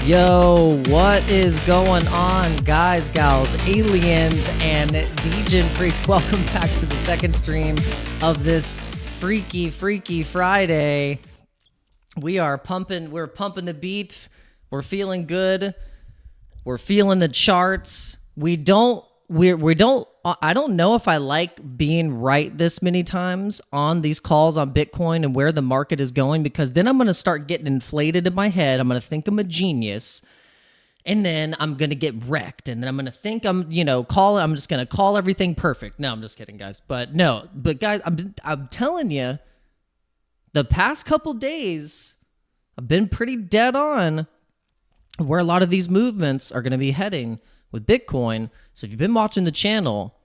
Yo, what is going on, guys, gals, aliens, and Degen freaks? Welcome back to the second stream of this freaky Friday. We're pumping the beat. We're feeling good. We're feeling the charts. I don't know if I like being right this many times on these calls on Bitcoin and where the market is going, because then I'm going to start getting inflated in my head. I'm going to think I'm a genius, and then I'm going to get wrecked, and then I'm going to think I'm just going to call everything perfect. No, I'm just kidding, guys. But guys, I'm telling you, the past couple days I've been pretty dead on where a lot of these movements are going to be heading with Bitcoin. So if you've been watching the channel,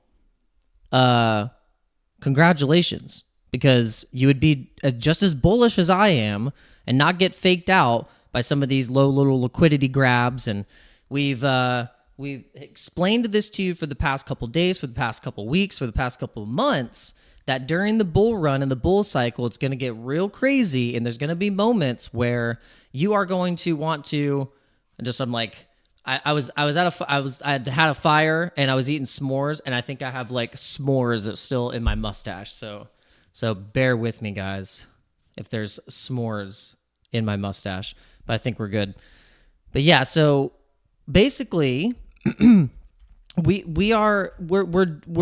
congratulations, because you would be just as bullish as I am and not get faked out by some of these low little liquidity grabs. And we've explained this to you for the past couple days, for the past couple weeks, for the past couple months, that during the bull run and the bull cycle, it's going to get real crazy, and there's going to be moments where you are going to want to I'm like, I had had a fire and I was eating s'mores, and I think I have like s'mores still in my mustache. So bear with me, guys, if there's s'mores in my mustache, but I think we're good. But yeah, so basically we're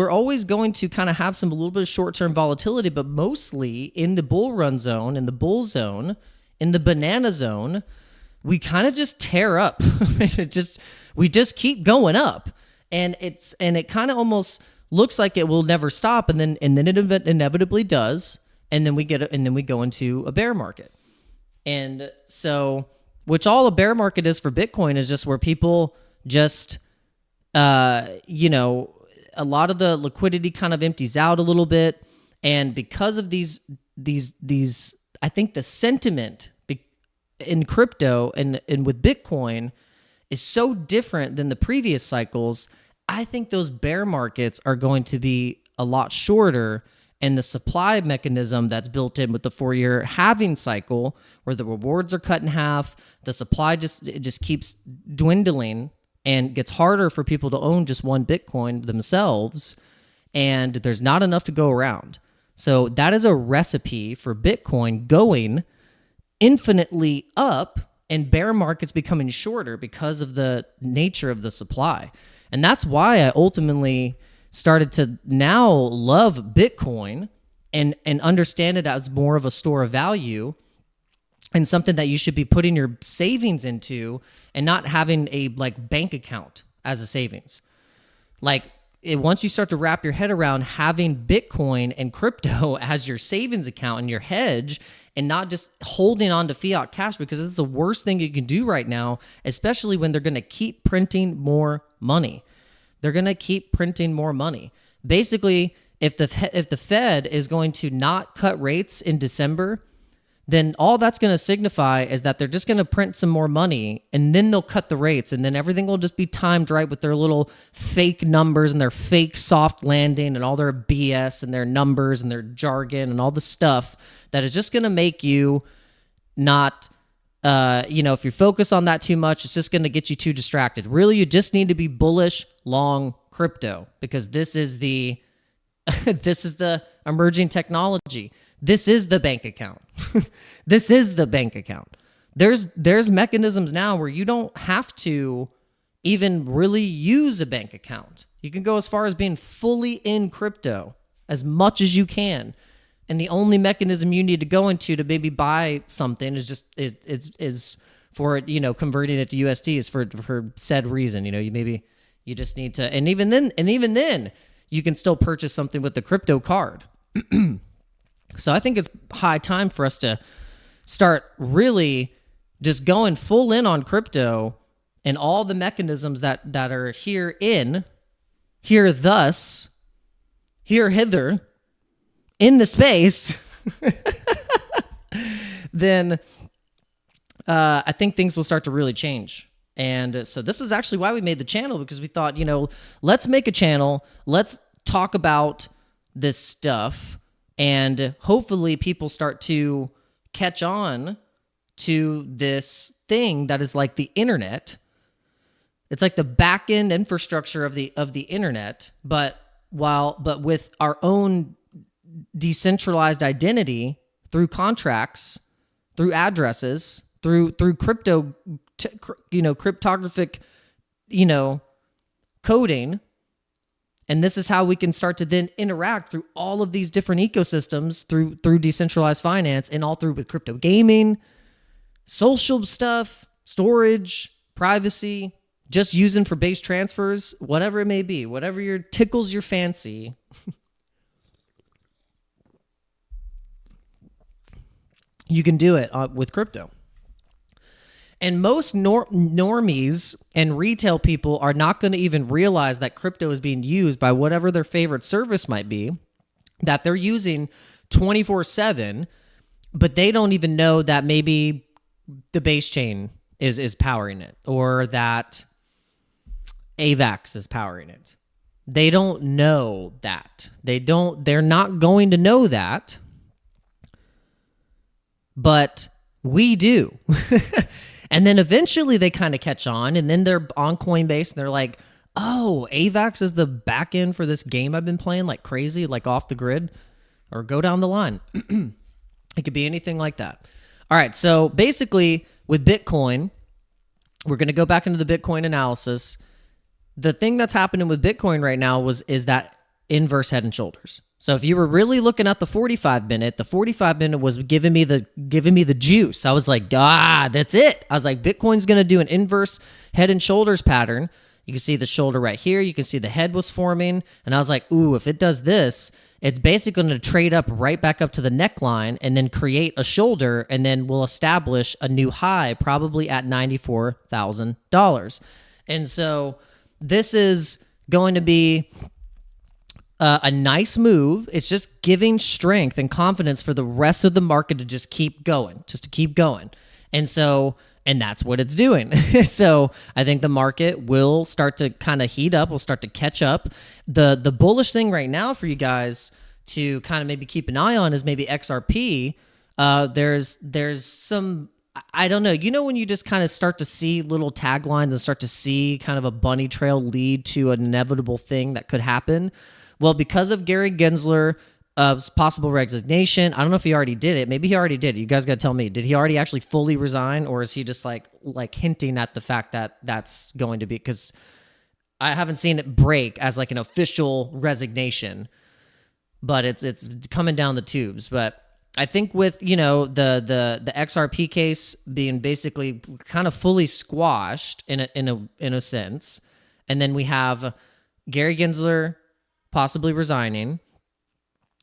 always going to kind of have a little bit of short-term volatility, but mostly in the bull run zone, in the bull zone, in the banana zone, we kind of just tear up. We just keep going up, and it kind of almost looks like it will never stop, and then it inevitably does, and then we go into a bear market. And so, which all a bear market is for Bitcoin is just where people just a lot of the liquidity kind of empties out a little bit, and because of these I think the sentiment in crypto and with Bitcoin is so different than the previous cycles. I think those bear markets are going to be a lot shorter, and the supply mechanism that's built in with the 4-year halving cycle, where the rewards are cut in half, the supply just keeps dwindling and gets harder for people to own just one Bitcoin themselves, and there's not enough to go around. So that is a recipe for Bitcoin going infinitely up and bear markets becoming shorter because of the nature of the supply. And that's why I ultimately started to now love Bitcoin and understand it as more of a store of value and something that you should be putting your savings into, and not having a bank account as a savings. Once you start to wrap your head around having Bitcoin and crypto as your savings account and your hedge, and not just holding on to fiat cash, because this is the worst thing you can do right now, especially when they're going to keep printing more money. They're going to keep printing more money. Basically, if the Fed is going to not cut rates in December, then all that's going to signify is that they're just going to print some more money, and then they'll cut the rates, and then everything will just be timed right with their little fake numbers and their fake soft landing and all their BS and their numbers and their jargon and all the stuff that is just going to make you not, if you focus on that too much, it's just going to get you too distracted. Really, you just need to be bullish long crypto, because this is the emerging technology. This is the bank account. This is the bank account. There's mechanisms now where you don't have to even really use a bank account. You can go as far as being fully in crypto as much as you can. And the only mechanism you need to go into to maybe buy something is for converting it to USD is for said reason. You just need to, and even then you can still purchase something with the crypto card. So I think it's high time for us to start really just going full in on crypto and all the mechanisms that are here thus, here hither, in the space, then I think things will start to really change. And so this is actually why we made the channel, because we thought, let's make a channel, let's talk about this stuff, and hopefully people start to catch on to this thing that is like the internet. It's like the back end infrastructure of the internet, but with our own decentralized identity through contracts, through addresses, through crypto, cryptographic, coding. And this is how we can start to then interact through all of these different ecosystems through decentralized finance, and all through with crypto gaming, social stuff, storage, privacy, just using for base transfers, whatever it may be, whatever tickles your fancy. You can do it with crypto. And most normies and retail people are not going to even realize that crypto is being used by whatever their favorite service might be, that they're using 24/7, but they don't even know that maybe the base chain is powering it, or that AVAX is powering it. They don't know that. They're not going to know that, but we do. And then eventually they kind of catch on, and then they're on Coinbase and they're like, oh, AVAX is the back end for this game I've been playing like crazy, like off the grid, or go down the line. It could be anything like that. All right, so basically with Bitcoin, we're going to go back into the Bitcoin analysis. The thing that's happening with Bitcoin right now is that inverse head and shoulders. So if you were really looking at the 45-minute, the 45-minute was giving me the juice. I was like, that's it. I was like, Bitcoin's going to do an inverse head and shoulders pattern. You can see the shoulder right here. You can see the head was forming. And I was like, ooh, if it does this, it's basically going to trade up right back up to the neckline and then create a shoulder, and then we'll establish a new high probably at $94,000. And so this is going to be a nice move. It's just giving strength and confidence for the rest of the market to just keep going, And that's what it's doing. So I think the market will start to kind of heat up, will start to catch up. The bullish thing right now for you guys to kind of maybe keep an eye on is maybe XRP. There's some, I don't know, when you just kind of start to see little taglines and start to see kind of a bunny trail lead to an inevitable thing that could happen. Well, because of Gary Gensler's possible resignation, I don't know if he already did it. Maybe he already did it. You guys got to tell me. Did he already actually fully resign, or is he just like hinting at the fact that that's going to be? Because I haven't seen it break as like an official resignation, but it's coming down the tubes. But I think with the XRP case being basically kind of fully squashed in a sense, and then we have Gary Gensler possibly resigning,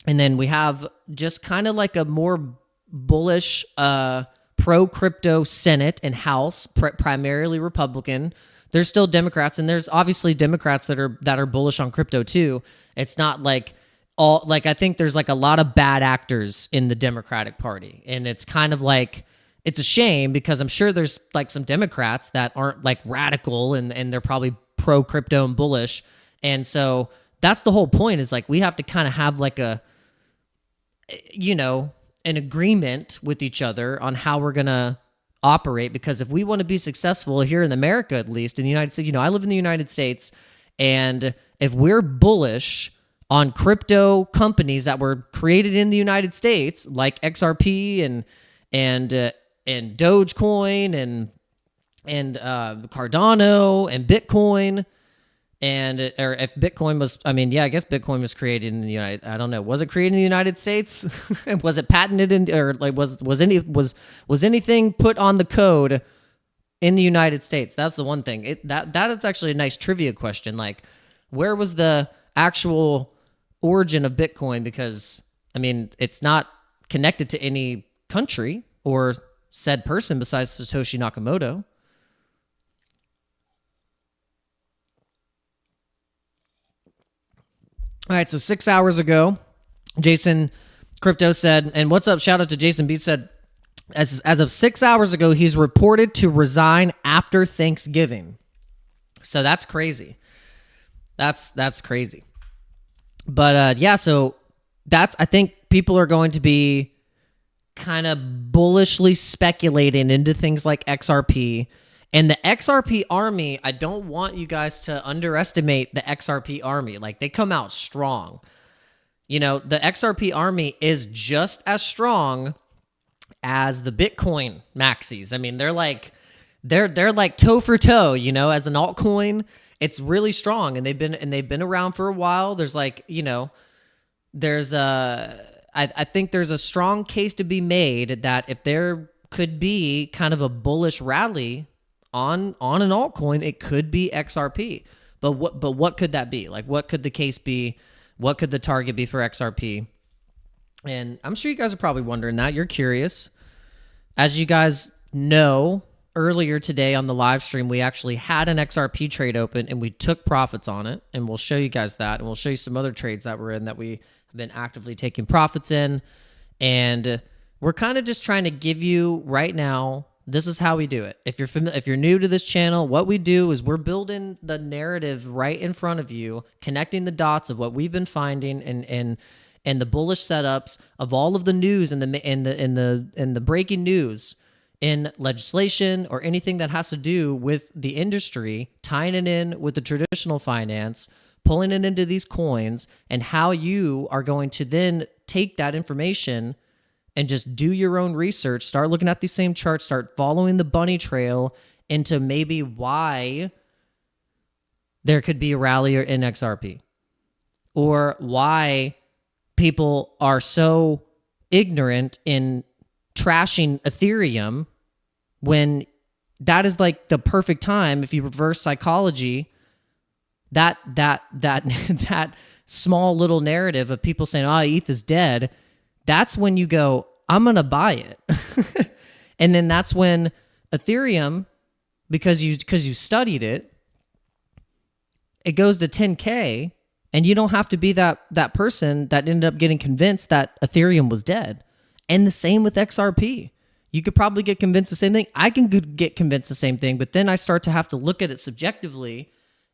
and then we have just kind of like a more bullish pro-crypto Senate and House, primarily Republican. There's still Democrats, and there's obviously Democrats that are bullish on crypto too. It's not like I think there's like a lot of bad actors in the Democratic Party, and it's kind of like, it's a shame because I'm sure there's like some Democrats that aren't like radical and they're probably pro-crypto and bullish. And so that's the whole point, is like we have to kind of have like an agreement with each other on how we're going to operate, because if we want to be successful here in America, at least in the United States, I live in the United States, and if we're bullish on crypto companies that were created in the United States, like XRP and Dogecoin and Cardano and Bitcoin, or if Bitcoin was, I guess Bitcoin was created in the United. I don't know. Was it created in the United States? Was it patented or like was anything put on the code in the United States? That's the one thing. That is actually a nice trivia question. Like, where was the actual origin of Bitcoin? Because it's not connected to any country or said person besides Satoshi Nakamoto. All right, so 6 hours ago, Jason Crypto said, and what's up? Shout out to Jason B, said, as of 6 hours ago, he's reported to resign after Thanksgiving. So that's crazy. That's crazy. But yeah, so I think people are going to be kind of bullishly speculating into things like XRP. And the XRP army, I don't want you guys to underestimate the XRP army. Like, they come out strong. You know, the XRP army is just as strong as the Bitcoin maxis. I mean, they're like toe for toe, you know, as an altcoin. It's really strong, and they've been around for a while. There's like, you know, there's I think there's a strong case to be made that if there could be kind of a bullish rally on an altcoin, it could be XRP. But what could that be? Like, what could the case be? What could the target be for XRP? And I'm sure you guys are probably wondering that. You're curious. As you guys know, earlier today on the live stream, we actually had an XRP trade open and we took profits on it. And we'll show you guys that. And we'll show you some other trades that we're in that we have been actively taking profits in. And we're kind of just trying to give you right now, this is how we do it. If you're new to this channel, what we do is we're building the narrative right in front of you, connecting the dots of what we've been finding and the bullish setups of all of the news and the breaking news in legislation or anything that has to do with the industry, tying it in with the traditional finance, pulling it into these coins, and how you are going to then take that information and just do your own research, start looking at these same charts, start following the bunny trail into maybe why there could be a rally in XRP, or why people are so ignorant in trashing Ethereum when that is like the perfect time. If you reverse psychology, that small little narrative of people saying, "Oh, ETH is dead," that's when you go, "I'm gonna buy it," and then that's when Ethereum, because you studied it, it goes to 10K, and you don't have to be that person that ended up getting convinced that Ethereum was dead. And the same with XRP. You could probably get convinced the same thing. I can get convinced the same thing, but then I start to have to look at it subjectively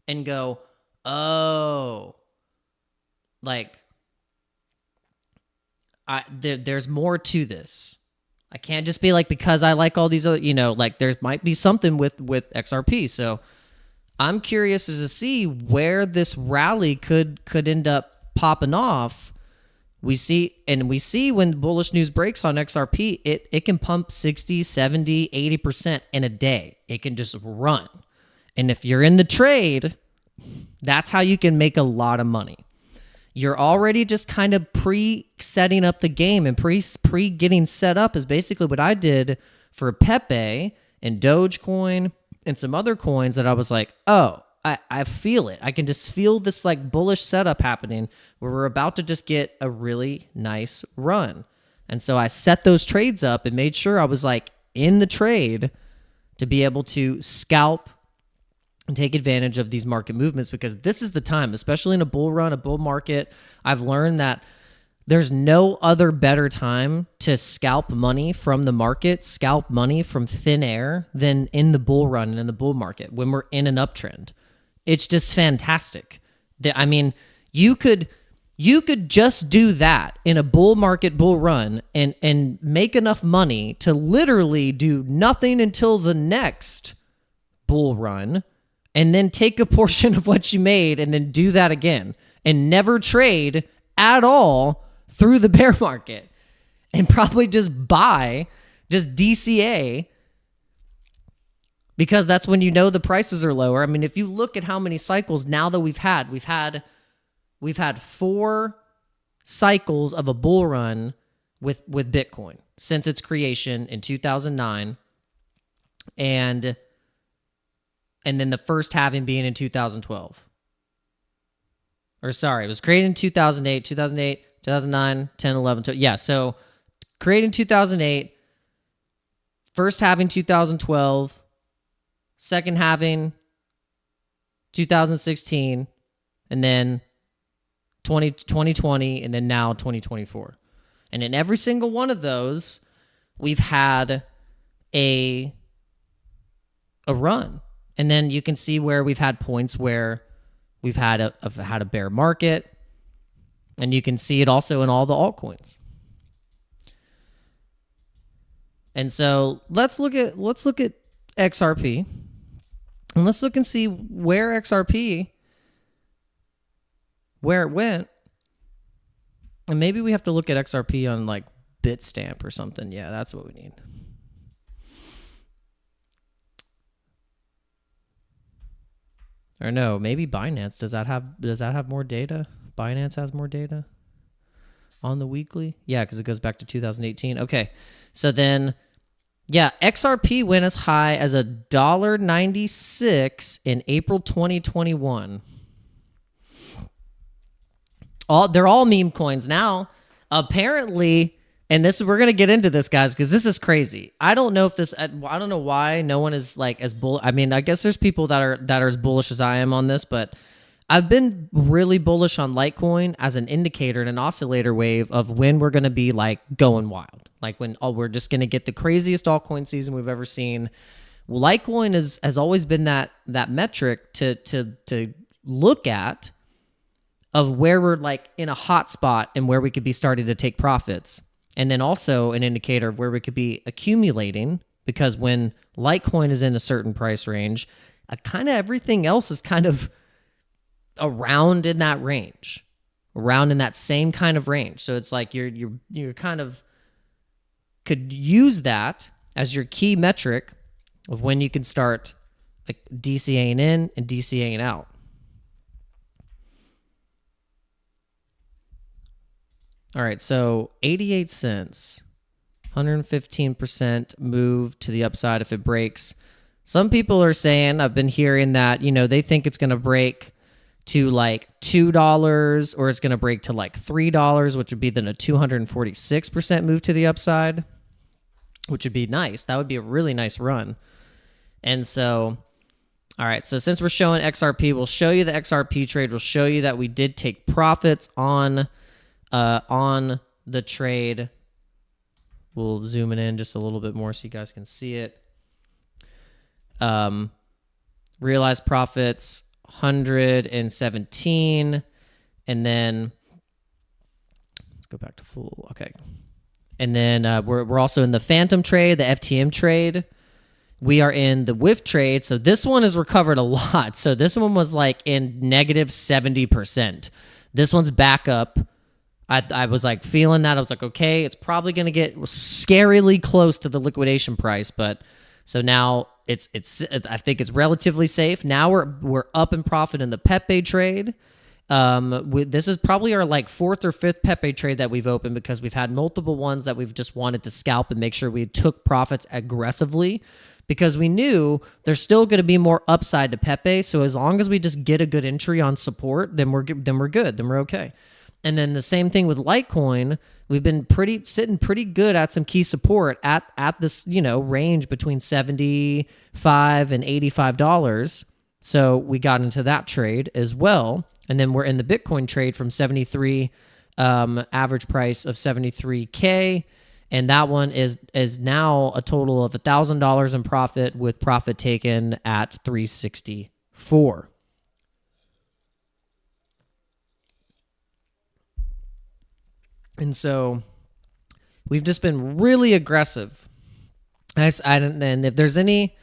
and go, oh, like, there's more to this. I can't just be like, because I like all these other, you know, like there might be something with XRP. So I'm curious as to see where this rally could end up popping off. We see when bullish news breaks on XRP, it can pump 60, 70, 80% in a day. It can just run. And if you're in the trade, that's how you can make a lot of money. You're already just kind of pre-setting up the game, and pre getting set up is basically what I did for Pepe and Dogecoin and some other coins that I was like, oh, I feel it. I can just feel this like bullish setup happening where we're about to just get a really nice run. And so I set those trades up and made sure I was like in the trade to be able to scalp and take advantage of these market movements, because this is the time, especially in a bull run, a bull market. I've learned that there's no other better time to scalp money from the market, scalp money from thin air than in the bull run and in the bull market when we're in an uptrend. It's just fantastic. I mean, you could just do that in a bull market, bull run, and make enough money to literally do nothing until the next bull run, and then take a portion of what you made and then do that again and never trade at all through the bear market, and probably just buy, just DCA, because that's when you know the prices are lower. I mean, if you look at how many cycles now that we've had 4 cycles of a bull run with Bitcoin since its creation in 2009, and then the first halving being in 2012. Or sorry, it was created in 2008, 2009, 10, 11, 12. Yeah, so created in 2008, first halving 2012, second halving 2016, and then 2020, and then now 2024. And in every single one of those, we've had a run. And then you can see where we've had points where we've had a bear market, and you can see it also in all the altcoins. And so let's look at XRP, and let's look and see where XRP, where it went. And maybe we have to look at XRP on like Bitstamp or something. Yeah, that's what we need. Or no, maybe Binance. Does that have more data? Binance has more data on the weekly? Yeah, because it goes back to 2018. Okay. So then, yeah, XRP went as high as $1.96 in April 2021. They're all meme coins now. Apparently, and we're gonna get into this, guys, because this is crazy. I don't know why no one is like as bull. I mean, I guess there's people that are as bullish as I am on this, but I've been really bullish on Litecoin as an indicator and an oscillator wave of when we're gonna be like going wild, like when we're just gonna get the craziest altcoin season we've ever seen. Litecoin has always been that metric to look at, of where we're like in a hot spot and where we could be starting to take profits. And then also an indicator of where we could be accumulating, because when Litecoin is in a certain price range, kind of everything else is kind of around in that range, around in that same kind of range. So it's like you're kind of could use that as your key metric of when you can start like DCAing in and DCAing out. All right, so 88 cents, 115% move to the upside if it breaks. Some people are saying, I've been hearing that, they think it's going to break to like $2 or it's going to break to like $3, which would be then a 246% move to the upside, which would be nice. That would be a really nice run. And so, all right, so since we're showing XRP, we'll show you the XRP trade. We'll show you that we did take profits on the trade. We'll zoom it in just a little bit more so you guys can see it. Realized profits 117, and then let's go back to full. Okay, and then we're also in the Phantom trade, the FTM trade. We are in the WIF trade, so this one has recovered a lot. So this one was like in negative 70%. This one's back up. I was like feeling that. I was like, okay, it's probably going to get scarily close to the liquidation price, but so now I think it's relatively safe. Now we're up in profit in the Pepe trade. This is probably our like fourth or fifth Pepe trade that we've opened, because we've had multiple ones that we've just wanted to scalp and make sure we took profits aggressively, because we knew there's still going to be more upside to Pepe. So as long as we just get a good entry on support, then we're good. Then we're okay. And then the same thing with Litecoin. We've been sitting pretty good at some key support at this, range between $75 and $85. So we got into that trade as well. And then we're in the Bitcoin trade from 73, average price of 73K. And that one is now a total of $1,000 in profit, with profit taken at 364. And so we've just been really aggressive. And if there's any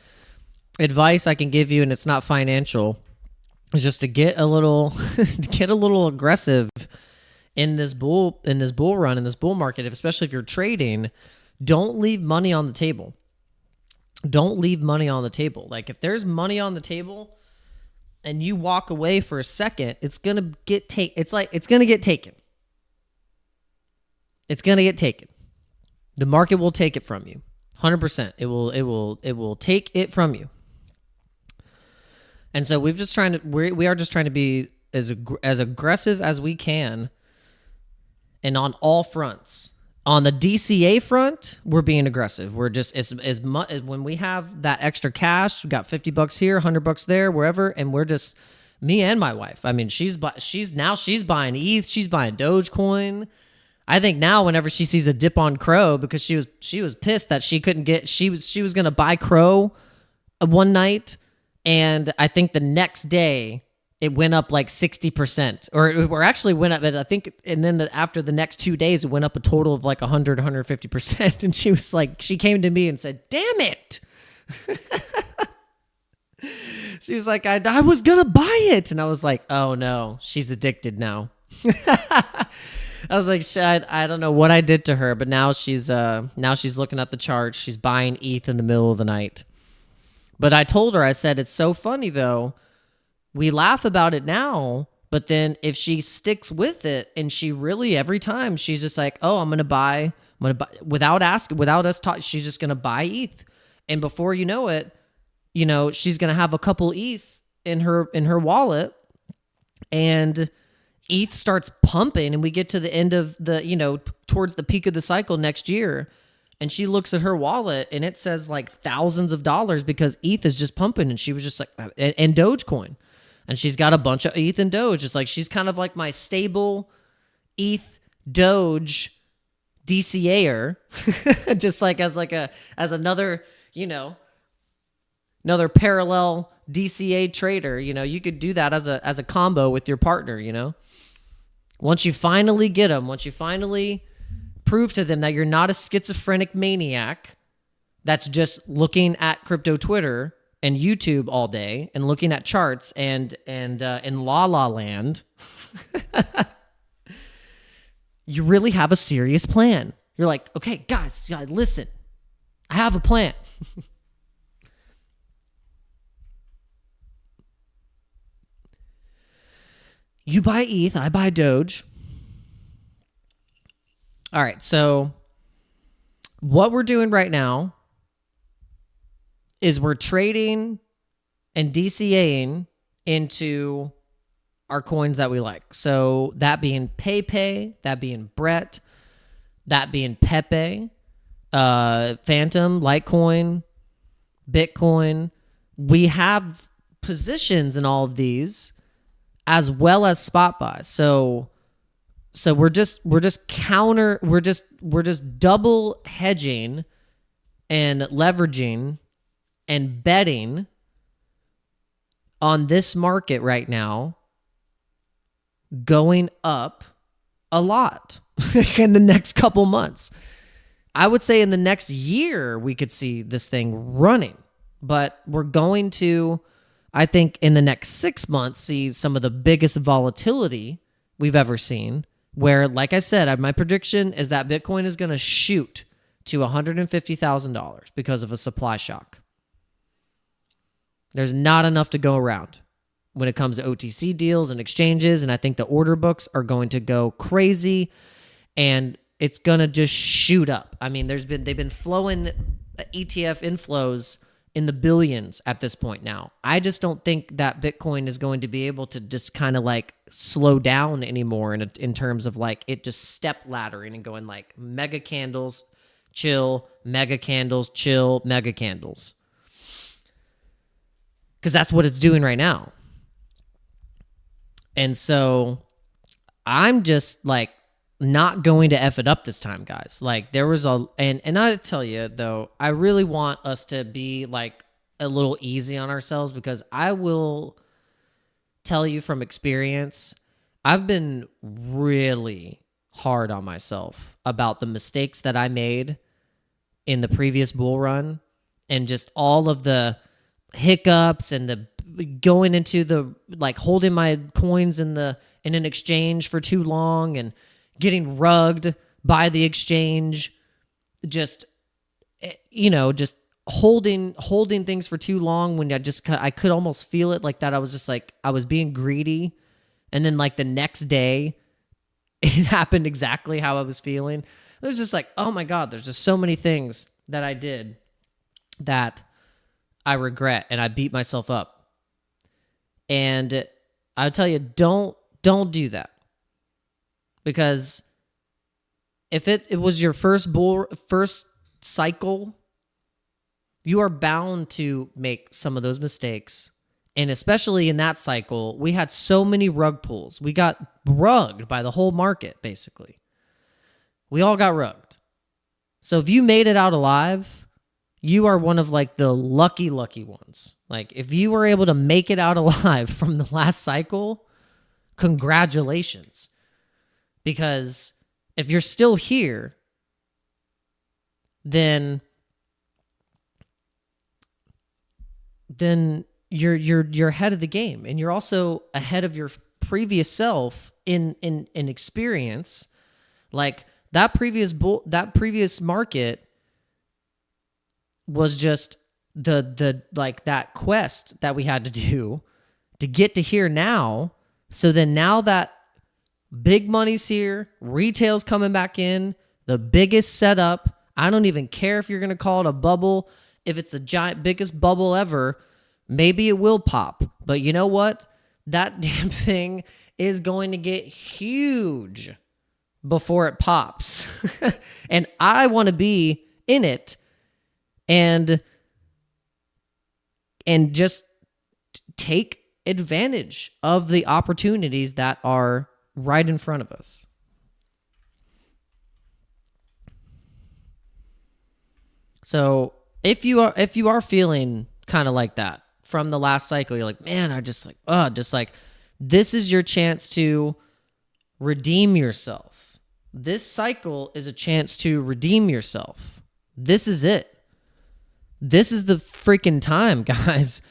advice I can give you, and it's not financial, is just to get a little aggressive in this bull run, in this bull market, especially if you're trading. Don't leave money on the table. Don't leave money on the table. Like if there's money on the table and you walk away for a second, it's gonna get taken. It's gonna get taken. It's going to get taken. The market will take it from you. 100%. It will take it from you. And so we are just trying to be as aggressive as we can, and on all fronts. On the DCA front, we're being aggressive. We're just as much when we have that extra cash, we got $50 here, $100 there, wherever, and we're just, me and my wife. I mean, she's buying ETH, she's buying Dogecoin. I think now whenever she sees a dip on Crow, because she was pissed that she couldn't get, she was going to buy Crow one night, and I think the next day it went up like 60%, or actually went up, I think, and then after the next 2 days, it went up a total of like 150%. And she was like, she came to me and said, "Damn it." She was like, I was going to buy it. And I was like, oh no, she's addicted now. I was like, I don't know what I did to her, but now she's looking at the charts. She's buying ETH in the middle of the night. But I told her, I said, it's so funny though. We laugh about it now, but then if she sticks with it and she really, every time she's just like, oh, I'm going to buy without asking, without us talking, she's just going to buy ETH. And before you know it, she's going to have a couple ETH in her wallet, and ETH starts pumping, and we get to the end of the, towards the peak of the cycle next year, and she looks at her wallet and it says like thousands of dollars because ETH is just pumping. And she was just like, and Dogecoin, and she's got a bunch of ETH and Doge. It's like, she's kind of like my stable ETH Doge DCAer, just like as another, another parallel DCA trader. You could do that as a combo with your partner. Once you finally get them, once you finally prove to them that you're not a schizophrenic maniac that's just looking at crypto Twitter and YouTube all day and looking at charts and in La La Land, you really have a serious plan. You're like, okay, guys, listen, I have a plan. You buy ETH, I buy Doge. All right, so what we're doing right now is we're trading and DCAing into our coins that we like. So that being PayPay, that being Brett, that being Pepe, Phantom, Litecoin, Bitcoin. We have positions in all of these, as well as spot buys. So we're just double hedging and leveraging and betting on this market right now going up a lot in the next couple months. I would say in the next year we could see this thing running, but we're going to, I think, in the next 6 months, see some of the biggest volatility we've ever seen, where, like I said, my prediction is that Bitcoin is going to shoot to $150,000 because of a supply shock. There's not enough to go around when it comes to OTC deals and exchanges, and I think the order books are going to go crazy, and it's going to just shoot up. I mean, they've been flowing ETF inflows in the billions at this point now. I just don't think that Bitcoin is going to be able to just kind of like slow down anymore in terms of like it just step laddering and going like mega candles, chill, mega candles, chill, mega candles. Because that's what it's doing right now. And so I'm just like not going to F it up this time, guys. Like there was and I tell you though, I really want us to be like a little easy on ourselves, because I will tell you from experience, I've been really hard on myself about the mistakes that I made in the previous bull run, and just all of the hiccups and the going into the like holding my coins in an exchange for too long and getting rugged by the exchange, just holding things for too long when I could almost feel it like that. I was just like, I was being greedy. And then like the next day it happened exactly how I was feeling. It was just like, oh my God, there's just so many things that I did that I regret, and I beat myself up. And I'll tell you, don't do that. Because if it was your first cycle, you are bound to make some of those mistakes. And especially in that cycle, we had so many rug pulls. We got rugged by the whole market, basically. We all got rugged. So if you made it out alive, you are one of like the lucky ones. Like if you were able to make it out alive from the last cycle, congratulations. Because if you're still here, then you're ahead of the game, and you're also ahead of your previous self in experience. Like that previous market was just the like that quest that we had to do to get to here now. So then now that big money's here, retail's coming back in, the biggest setup. I don't even care if you're going to call it a bubble. If it's the biggest bubble ever, maybe it will pop. But you know what? That damn thing is going to get huge before it pops. And I want to be in it and just take advantage of the opportunities that are right in front of us. So if you are feeling kind of like that from the last cycle, you're like, man, I just like, this is your chance to redeem yourself. This cycle is a chance to redeem yourself. This is it. This is the freaking time, guys.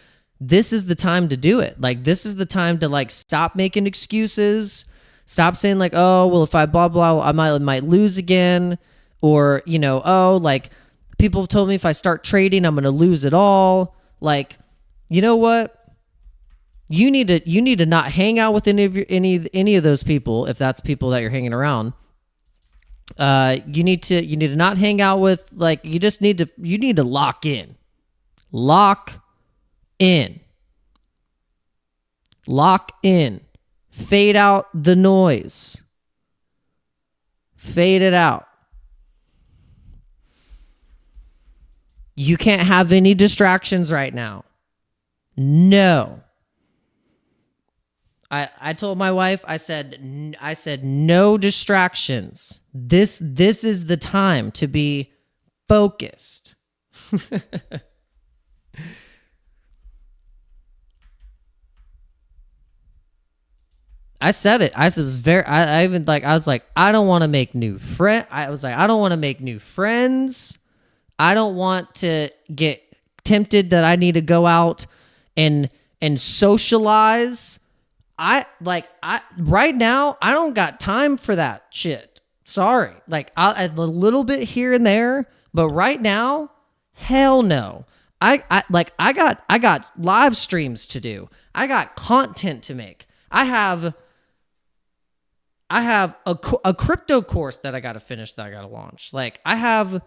This is the time to do it. Like, this is the time to like stop making excuses. Stop saying like, oh, well, if I blah, blah, I might lose again. Or, you know, oh, like people have told me if I start trading, I'm going to lose it all. Like, you know what? You need to not hang out with any of those people. If that's people that you're hanging around, you need to not hang out with, like, you need to lock in. Lock in. Lock in. Fade out the noise. Fade it out. You can't have any distractions right now. No. I told my wife, I said no distractions. This is the time to be focused. I said it. I was like, I don't want to make new friends. I was like, I don't want to make new friends. I don't want to get tempted that I need to go out and socialize. Right now, I don't got time for that shit. Sorry. Like, a little bit here and there, but right now, hell no. I got live streams to do. I got content to make. I have a crypto course that I got to finish, that I got to launch. Like, I have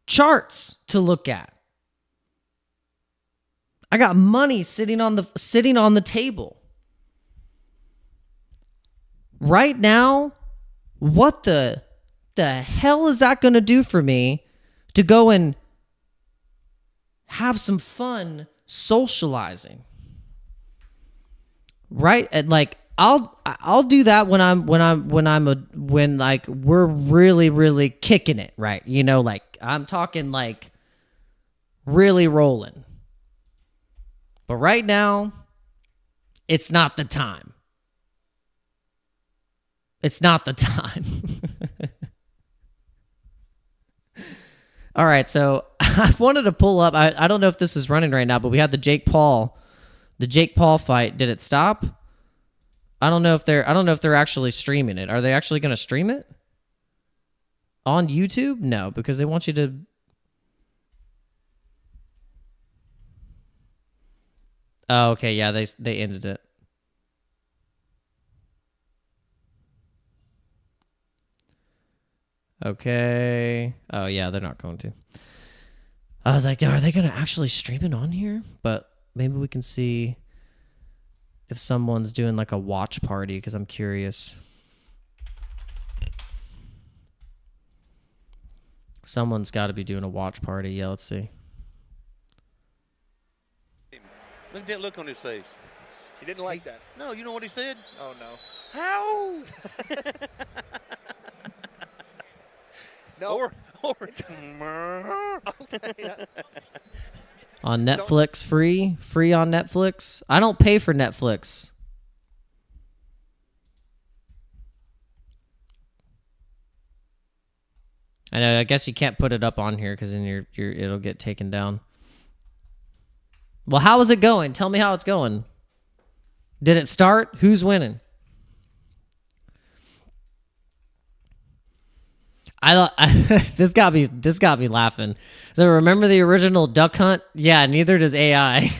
charts to look at. I got money sitting on the table. Right now, what the hell is that going to do for me to go and have some fun socializing? Right? And like, I'll do that when we're really, really kicking it, right? You know, like, I'm talking like really rolling. But right now, it's not the time. It's not the time. All right, so I wanted to pull up. I don't know if this is running right now, but we had the Jake Paul fight. Did it stop? I don't know if they're actually streaming it. Are they actually going to stream it on YouTube? No, because they want you to. Oh, okay, yeah, they ended it. Okay. Oh, yeah, they're not going to. I was like, are they going to actually stream it on here? But maybe we can see if someone's doing like a watch party, because I'm curious. Someone's got to be doing a watch party. Yeah, let's see. Look at that look on his face. He didn't like that. No, you know what he said? Oh, no. How? No. On Netflix, free on Netflix. I don't pay for Netflix. I know. I guess you can't put it up on here because then it'll get taken down. Well, how is it going? Tell me how it's going. Did it start? Who's winning? This got me laughing. So remember the original Duck Hunt? Yeah, neither does AI.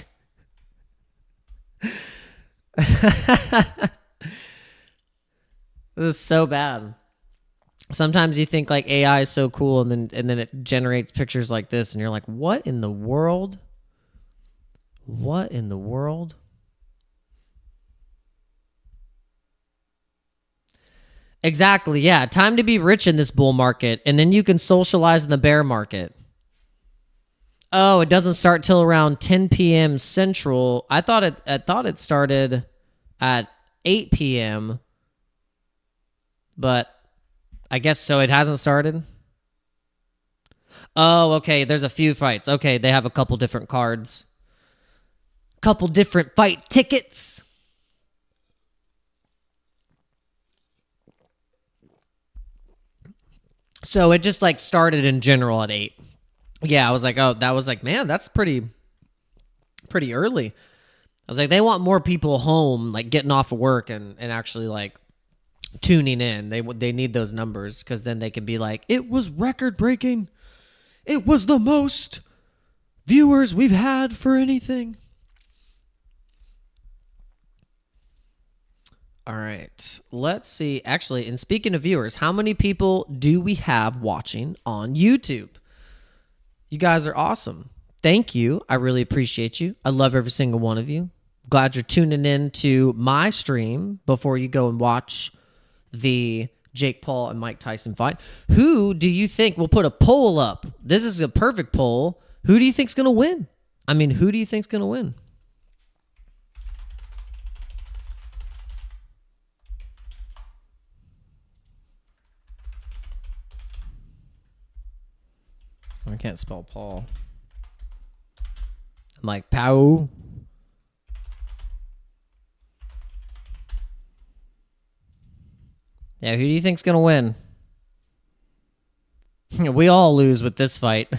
This is so bad. Sometimes you think like AI is so cool, and then it generates pictures like this, and you're like, what in the world? What in the world? Exactly, yeah. Time to be rich in this bull market, and then you can socialize in the bear market. Oh, it doesn't start till around 10 p.m. Central. I thought it started at 8 p.m. But I guess so. It hasn't started. Oh, okay. There's a few fights. Okay, they have a couple different cards. Couple different fight tickets. So it just like started in general at 8. Yeah, I was like, oh, that was like, man, that's pretty early. I was like, they want more people home, like getting off of work and actually like tuning in. They need those numbers because then they can be like, it was record breaking. It was the most viewers we've had for anything. All right, let's see. Actually, and speaking of viewers, how many people do we have watching on YouTube? You guys are awesome. Thank you. I really appreciate you. I love every single one of you. Glad you're tuning in to my stream before you go and watch the Jake Paul and Mike Tyson fight. Who do you think, we'll put a poll up. This is a perfect poll. Who do you think's going to win? I mean, who do you think's going to win? I can't spell Paul. I'm like, Pow. Yeah, who do you think's gonna win? We all lose with this fight.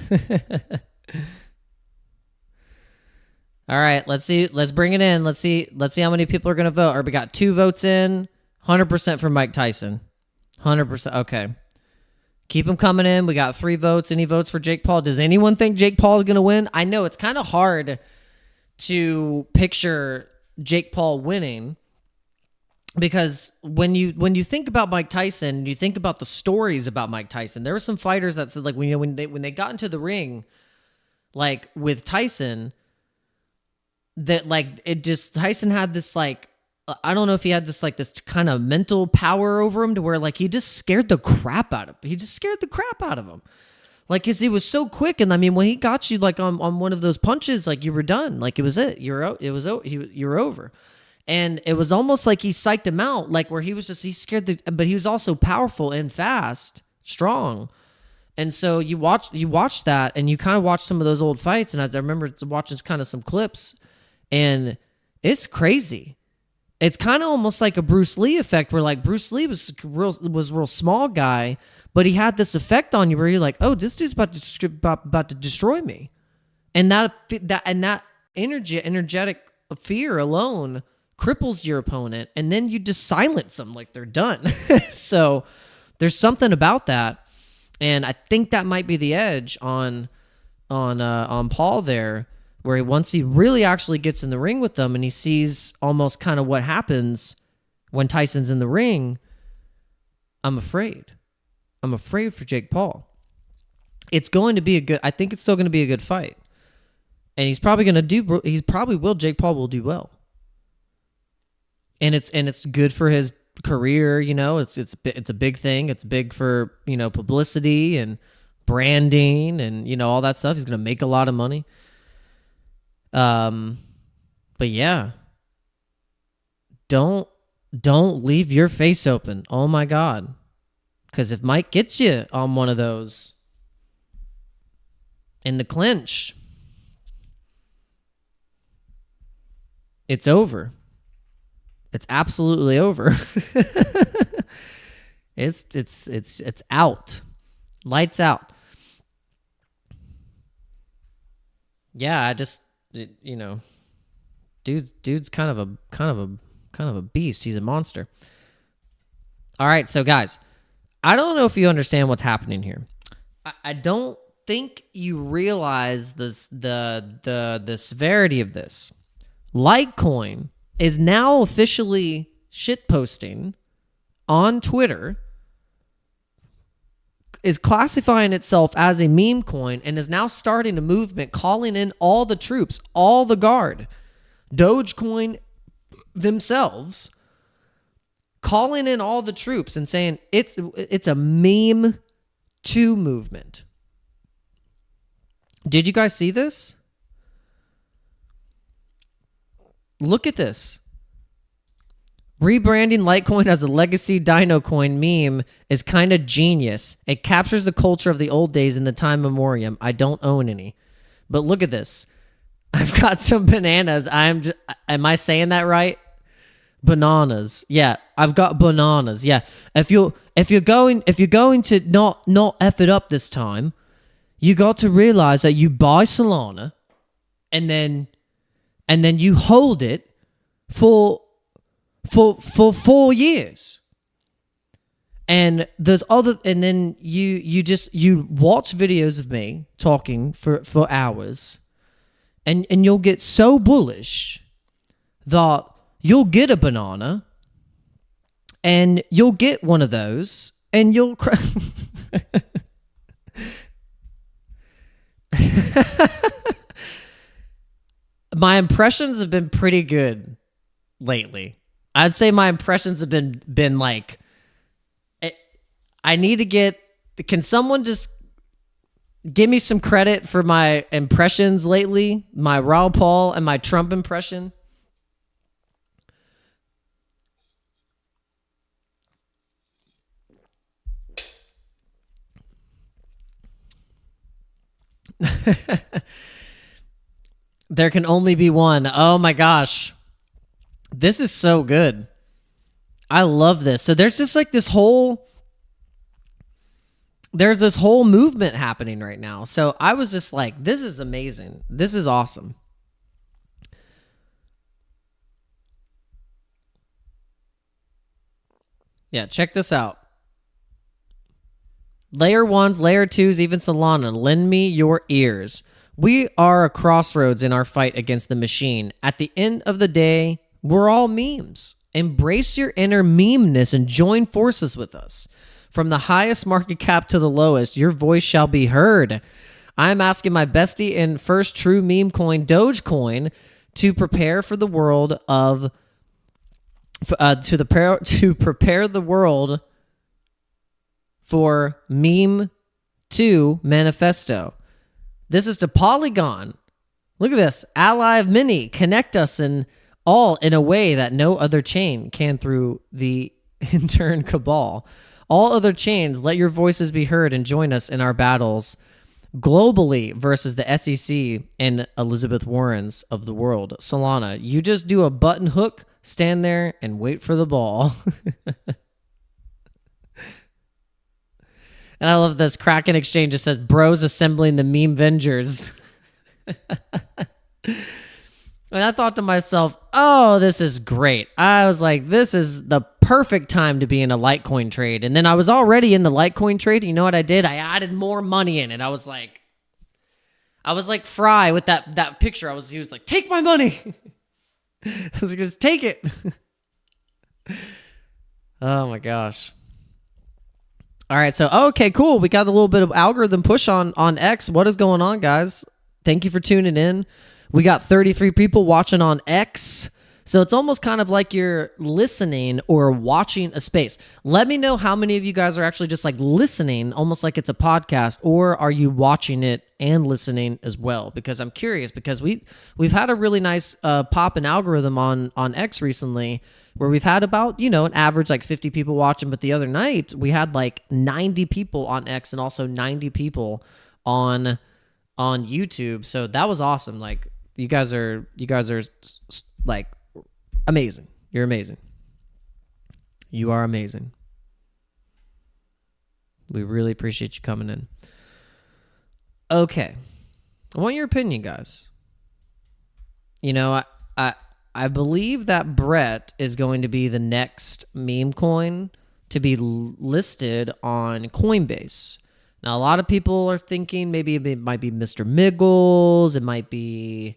All right, let's see. Let's bring it in. Let's see how many people are gonna vote. Or we got 2 votes in. 100% for Mike Tyson. 100%. Okay. Keep them coming in. We got 3 votes. Any votes for Jake Paul? Does anyone think Jake Paul is going to win? I know it's kind of hard to picture Jake Paul winning because when you think about Mike Tyson, you think about the stories about Mike Tyson. There were some fighters that said like when they got into the ring, like with Tyson, that like it just Tyson had this like. I don't know if he had this kind of mental power over him to where like he just scared the crap out of him. He just scared the crap out of him. Like, cause he was so quick. And I mean, when he got you like on one of those punches, like you were done. Like it was it. You're over. And it was almost like he psyched him out. Like where he scared but he was also powerful and fast, strong. And so you watch that and you kind of watch some of those old fights. And I remember watching kind of some clips and it's crazy. It's kind of almost like a Bruce Lee effect where like Bruce Lee was real small guy, but he had this effect on you where you're like, oh, this dude's about to destroy me. And that energetic fear alone cripples your opponent, and then you just silence them like they're done. So there's something about that. And I think that might be the edge on Paul there. Where once he really actually gets in the ring with them and he sees almost kind of what happens when Tyson's in the ring, I'm afraid. I'm afraid for Jake Paul. It's going to be I think it's still going to be a good fight. And Jake Paul will do well. And it's good for his career, you know, it's a big thing. It's big for, you know, publicity and branding and, you know, all that stuff. He's going to make a lot of money. But yeah, don't leave your face open. Oh my God. Cause if Mike gets you on one of those, in the clinch. It's over. It's absolutely over. It's out. Lights out. Yeah, I just dude's kind of a beast. He's a monster. All right, so guys, I don't know if you understand what's happening here. I don't think you realize the severity of this. Litecoin is now officially shitposting on Twitter, is classifying itself as a meme coin, and is now starting a movement calling in all the troops, all the guard, Dogecoin themselves, calling in all the troops and saying it's a meme 2 movement. Did you guys see this? Look at this. Rebranding Litecoin as a legacy Dino coin meme is kind of genius. It captures the culture of the old days in the time memoriam. I don't own any. But look at this. I've got some bananas. Am I saying that right? Bananas. Yeah, I've got bananas. Yeah. If you're going to not F it up this time, you got to realize that you buy Solana and then you hold it for 4 years. And then you watch videos of me talking for hours, and you'll get so bullish that you'll get a banana and you'll get one of those and you'll My impressions have been pretty good lately. I'd say my impressions have been like, I need to get, can someone just give me some credit for my impressions lately? My Raw Paul and my Trump impression? There can only be one. Oh my gosh. This is so good. I love this. So there's just like this whole movement happening right now. So I was just like, this is amazing. This is awesome. Yeah, check this out. Layer 1s, Layer 2s, even Solana, lend me your ears. We are a crossroads in our fight against the machine. At the end of the day, we're all memes. Embrace your inner memeness and join forces with us. From the highest market cap to the lowest, your voice shall be heard. I'm asking my bestie and first true meme coin, Dogecoin, to prepare for the world of to prepare the world for meme 2 manifesto. This is to Polygon. Look at this. Ally of many. Connect us in a way that no other chain can through the intern cabal. All other chains, let your voices be heard and join us in our battles globally versus the SEC and Elizabeth Warrens of the world. Solana, you just do a button hook, stand there, and wait for the ball. And I love this. Kraken Exchange just says, bros assembling the meme Vengers. And I thought to myself, oh, this is great. I was like, this is the perfect time to be in a Litecoin trade. And then I was already in the Litecoin trade. You know what I did? I added more money in it. I was like Fry with that picture. He was like, take my money. I was like, just take it. Oh my gosh. All right, so okay, cool. We got a little bit of algorithm push on X. What is going on, guys? Thank you for tuning in. We got 33 people watching on X. So it's almost kind of like you're listening or watching a space. Let me know how many of you guys are actually just like listening, almost like it's a podcast, or are you watching it and listening as well? Because I'm curious, because we've had a really nice pop in algorithm on X recently, where we've had about, an average like 50 people watching. But the other night we had like 90 people on X and also 90 people on on YouTube. So that was awesome. Like you guys are like amazing. You're amazing. You are amazing. We really appreciate you coming in. Okay. I want your opinion, guys. You know, I believe that Brett is going to be the next meme coin to be listed on Coinbase. Now, a lot of people are thinking maybe it might be Mr. Miggles, it might be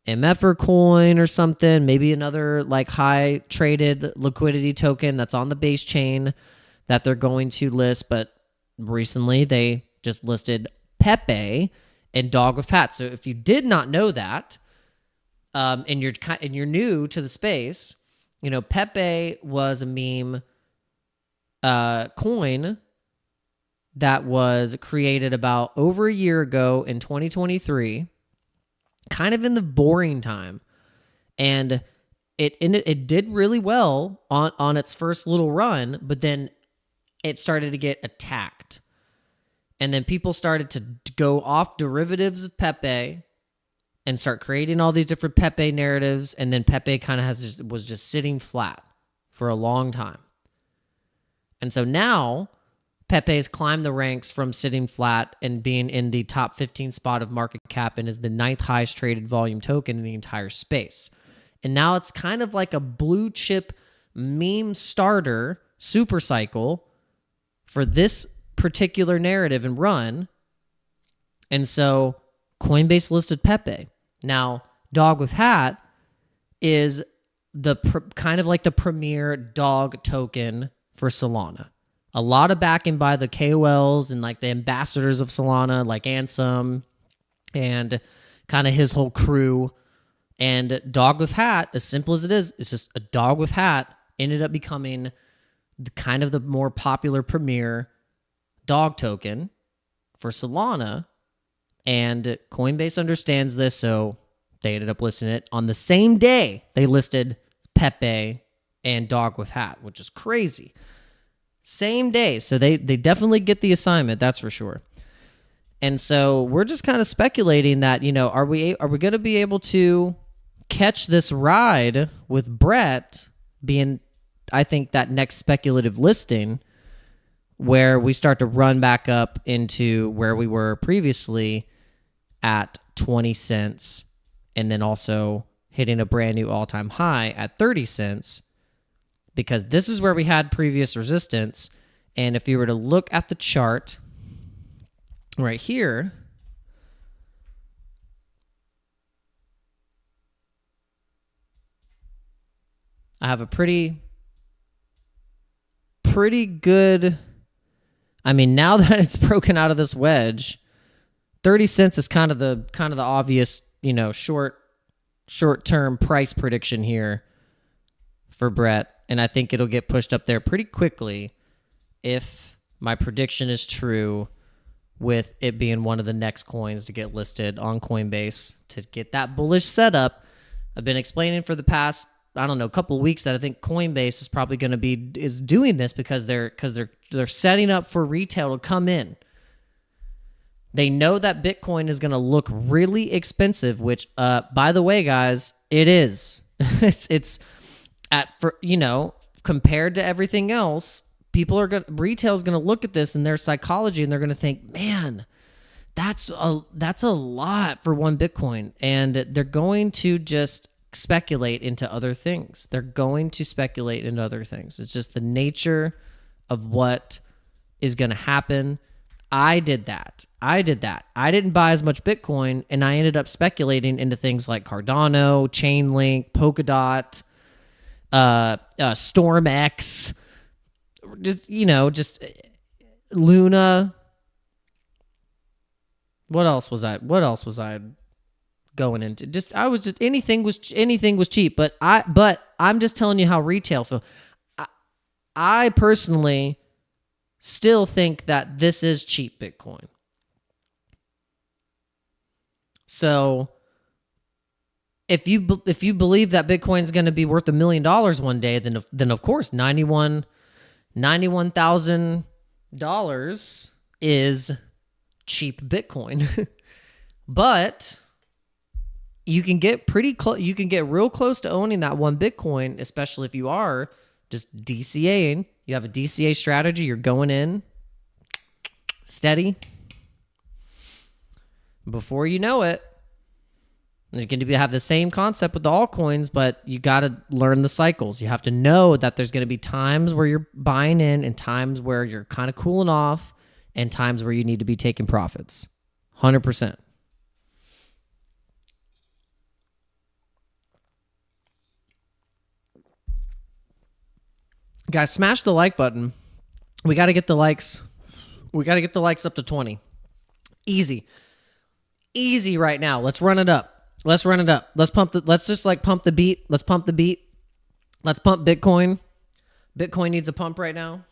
Memecoin or something, maybe another like high traded liquidity token that's on the base chain that they're going to list. But recently they just listed Pepe and Dog with Hat. So if you did not know that, and you're new to the space, you know, Pepe was a meme coin that was created about over a year ago in 2023, kind of in the boring time, and it did really well on its first little run, but then it started to get attacked, and then people started to go off derivatives of Pepe and start creating all these different Pepe narratives, and then Pepe kind of was just sitting flat for a long time. And so now Pepe's climbed the ranks from sitting flat and being in the top 15 spot of market cap and is the 9th highest traded volume token in the entire space. And now it's kind of like a blue chip meme starter super cycle for this particular narrative and run. And so Coinbase listed Pepe. Now, Dog with Hat is the kind of like the premier dog token for Solana. A lot of backing by the KOLs and like the ambassadors of Solana, like Ansem and kind of his whole crew. And Dog with Hat, as simple as it is, it's just a dog with hat, ended up becoming kind of the more popular premier dog token for Solana. And Coinbase understands this, so they ended up listing it on the same day they listed Pepe and Dog with Hat, which is crazy. Same day. So they definitely get the assignment, that's for sure. And so we're just kind of speculating that, you know, are we going to be able to catch this ride with Brett being, I think, that next speculative listing where we start to run back up into where we were previously at 20 cents and then also hitting a brand new all-time high at 30 cents, because this is where we had previous resistance. And if you were to look at the chart right here, I have a pretty good, I mean, now that it's broken out of this wedge, 30 cents is kind of the obvious, you know, short-term price prediction here for Brett. And I think it'll get pushed up there pretty quickly if my prediction is true, with it being one of the next coins to get listed on Coinbase to get that bullish setup. I've been explaining for the past, I don't know, couple of weeks that I think Coinbase is probably going to is doing this because they're setting up for retail to come in. They know that Bitcoin is going to look really expensive, which, by the way, guys, it is. it's compared to everything else, retail is going to look at this in their psychology and they're going to think, man, that's a lot for one Bitcoin. And they're going to just speculate into other things. It's just the nature of what is going to happen. I did that. I didn't buy as much Bitcoin, and I ended up speculating into things like Cardano, Chainlink, Polkadot, StormX, just Luna. What else was I going into? Anything was cheap, but I'm just telling you how retail feel. I personally still think that this is cheap Bitcoin. So if you believe that Bitcoin is going to be worth $1 million one day, then of course $91,000 is cheap Bitcoin. But you can get pretty close. You can get real close to owning that one Bitcoin, especially if you are just DCAing. You have a DCA strategy. You're going in steady. Before you know it, you're going to have the same concept with the altcoins, but you got to learn the cycles. You have to know that there's going to be times where you're buying in and times where you're kind of cooling off and times where you need to be taking profits. 100%. Guys, smash the like button. We got to get the likes. We got to get the likes up to 20. Easy. Easy right now. Let's run it up. Let's run it up. Let's just like pump the beat. Let's pump the beat. Let's pump Bitcoin. Bitcoin needs a pump right now.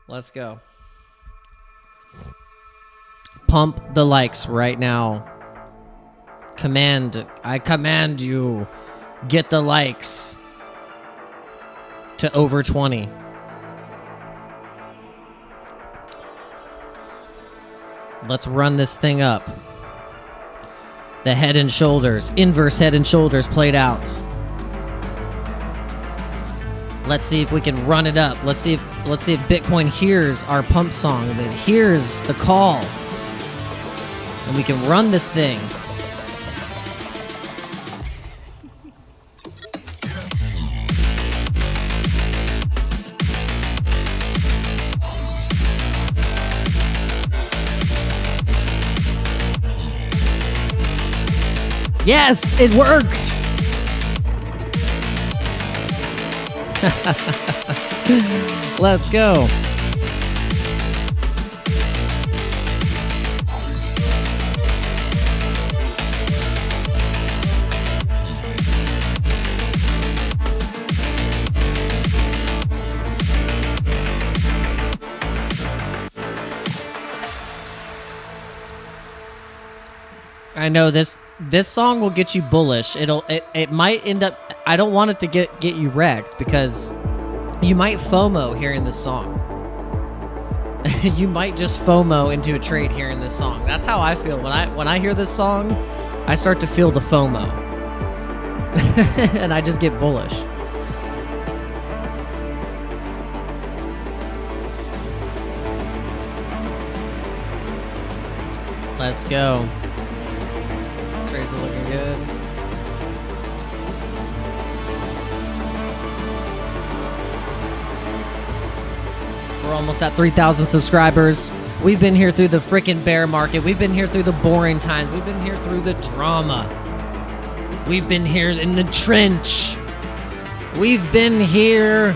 Let's go. Pump the likes right now. I command you, get the likes to over 20. Let's run this thing up. The head and shoulders, inverse head and shoulders played out. Let's see if we can run it up. Let's see if Bitcoin hears our pump song, and it hears the call. And we can run this thing. Yes, it worked. Let's go. I know this song will get you bullish. It might end up, I don't want it to get you wrecked because you might FOMO hearing this song. You might just FOMO into a trade hearing this song. That's how I feel when I hear this song. I start to feel the FOMO. And I just get bullish. Let's go. Trades are looking good. We're almost at 3,000 subscribers. We've been here through the freaking bear market. We've been here through the boring times. We've been here through the drama. We've been here in the trench. We've been here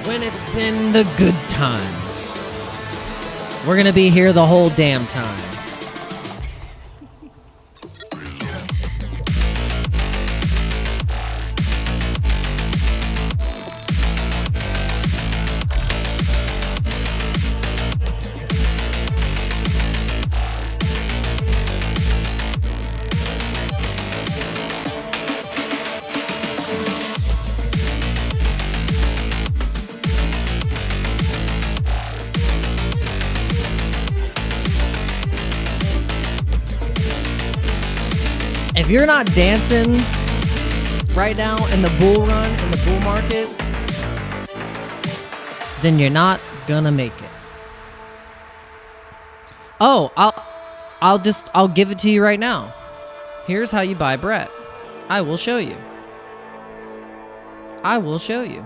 when it's been the good times. We're gonna be here the whole damn time. If you're not dancing right now in the bull run, in the bull market, then you're not gonna make it. Oh, I'll give it to you right now. Here's how you buy Brett. I will show you. I will show you.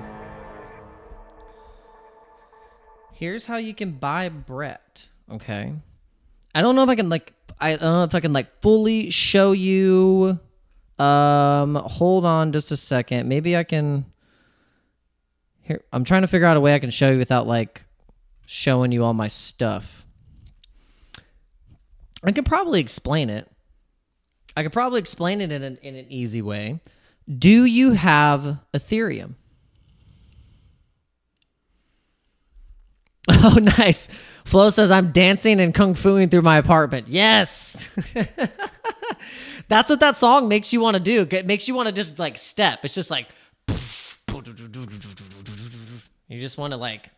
Here's how you can buy Brett, okay? I don't know if I can fully show you. Hold on just a second. Maybe I can. Here, I'm trying to figure out a way I can show you without like showing you all my stuff. I can probably explain it. I could probably explain it in an easy way. Do you have Ethereum? Oh, nice. Flo says, I'm dancing and kung fuing through my apartment. Yes. That's what that song makes you want to do. It makes you want to just like step. It's just like, you just want to like,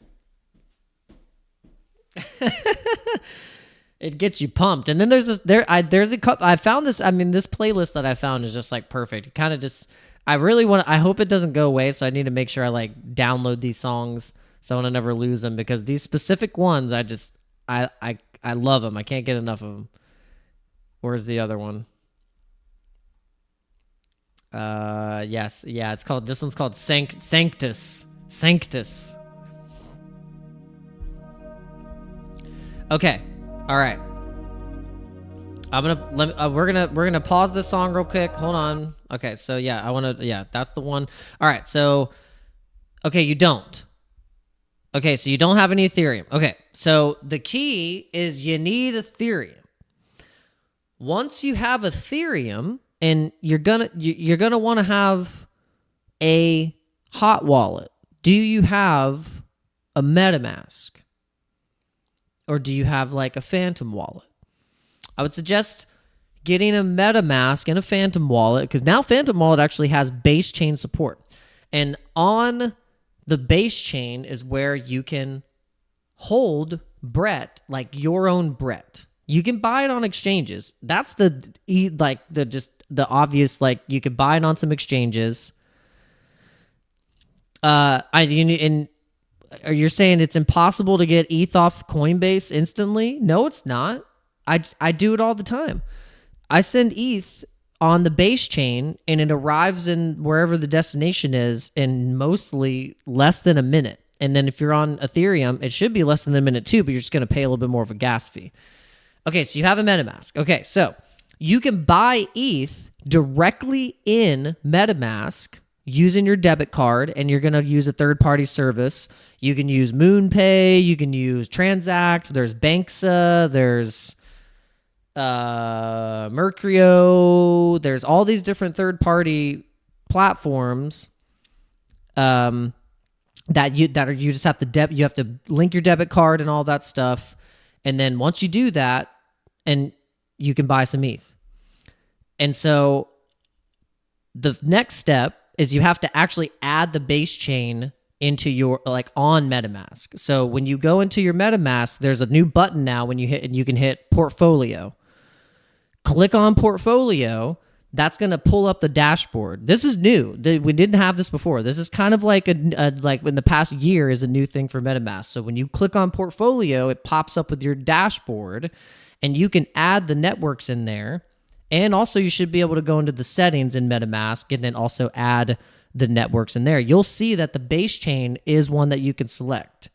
It gets you pumped. And then there's a couple. I found this. I mean, this playlist that I found is just like perfect. It kind of just. I hope it doesn't go away. So I need to make sure I like download these songs so I want to never lose them, because these specific ones, I love them. I can't get enough of them. Where's the other one? Yes, yeah. This one's called Sanctus. Sanctus. Okay. All right. We're gonna pause this song real quick. Hold on. Okay, so yeah, that's the one. All right, so okay, you don't. Okay, so you don't have any Ethereum. Okay, so the key is you need Ethereum. Once you have Ethereum, and you're gonna want to have a hot wallet. Do you have a MetaMask? Or do you have like a Phantom wallet? I would suggest getting a MetaMask and a Phantom wallet, because now Phantom wallet actually has base chain support. And on the base chain is where you can hold Brett, like your own Brett. You can buy it on exchanges. That's the obvious, like you can buy it on some exchanges. You're saying it's impossible to get ETH off Coinbase instantly? No, it's not. I do it all the time. I send ETH on the base chain, and it arrives in wherever the destination is in mostly less than a minute. And then if you're on Ethereum, it should be less than a minute too, but you're just going to pay a little bit more of a gas fee. Okay, so you have a MetaMask. Okay, so you can buy ETH directly in MetaMask using your debit card, and you're going to use a third-party service. You can use MoonPay, you can use Transact, there's Banksa, there's Mercurio, there's all these different third-party platforms you just have to you have to link your debit card and all that stuff, and then once you do that, and you can buy some ETH. And so the next step is you have to actually add the base chain into your, like, on MetaMask. So when you go into your MetaMask, there's a new button now when you hit, and you can hit Portfolio. Click on Portfolio. That's going to pull up the dashboard. This is new. We didn't have this before. This is kind of like like in the past year is a new thing for MetaMask. So when you click on Portfolio, it pops up with your dashboard, and you can add the networks in there. And also you should be able to go into the settings in MetaMask and then also add the networks in there. You'll see that the base chain is one that you can select.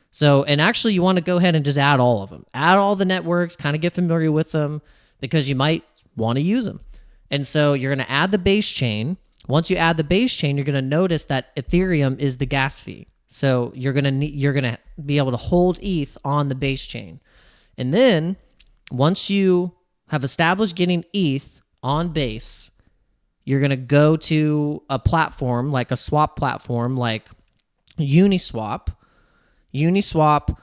So, and actually you want to go ahead and just add all of them. Add all the networks, kind of get familiar with them, because you might want to use them. And so you're going to add the base chain. Once you add the base chain, you're going to notice that Ethereum is the gas fee. So you're going to be able to hold ETH on the base chain. And then once you have established getting ETH on base, you're going to go to a platform, like a swap platform like Uniswap. Uniswap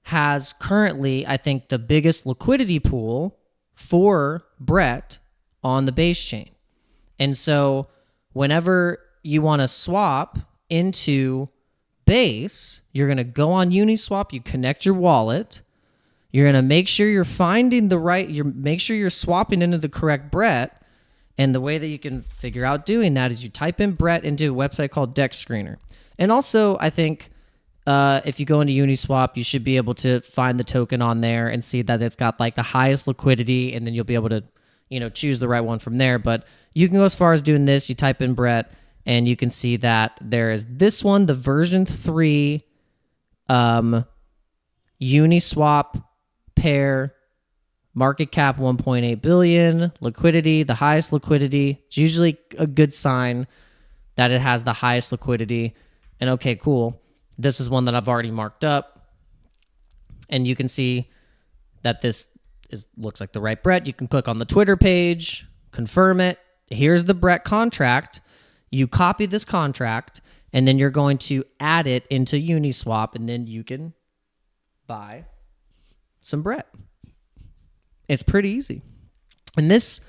has currently, I think, the biggest liquidity pool for Brett on the base chain. And so whenever you want to swap into base, you're going to go on Uniswap, you connect your wallet, you're going to make sure you're finding the right, make sure you're swapping into the correct Brett. And the way that you can figure out doing that is you type in Brett into a website called Dex Screener. And also, I think if you go into Uniswap, you should be able to find the token on there and see that it's got like the highest liquidity, and then you'll be able to, choose the right one from there. But you can go as far as doing this. You type in Brett, and you can see that there is this one, the version 3 Uniswap pair, market cap 1.8 billion, liquidity, the highest liquidity. It's usually a good sign that it has the highest liquidity. And okay, cool. This is one that I've already marked up. And you can see that this looks like the right Brett. You can click on the Twitter page, confirm it. Here's the Brett contract. You copy this contract, and then you're going to add it into Uniswap, and then you can buy some Brett. It's pretty easy. And this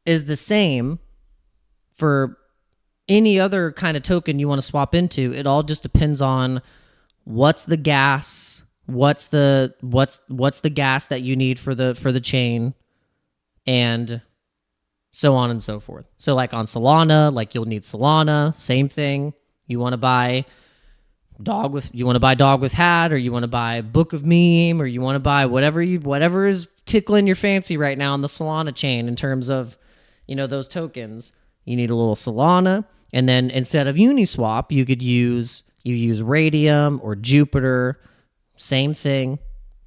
is the same for any other kind of token you want to swap into. It all just depends on what's the gas, what's the gas that you need for the chain, and so on and so forth. So like on Solana, like you'll need Solana, same thing. You want to buy dog with hat, or you want to buy Book of Meme, or you want to buy whatever is tickling your fancy right now on the Solana chain in terms of, those tokens. You need a little Solana, and then instead of Uniswap, you use Radium or Jupiter, same thing,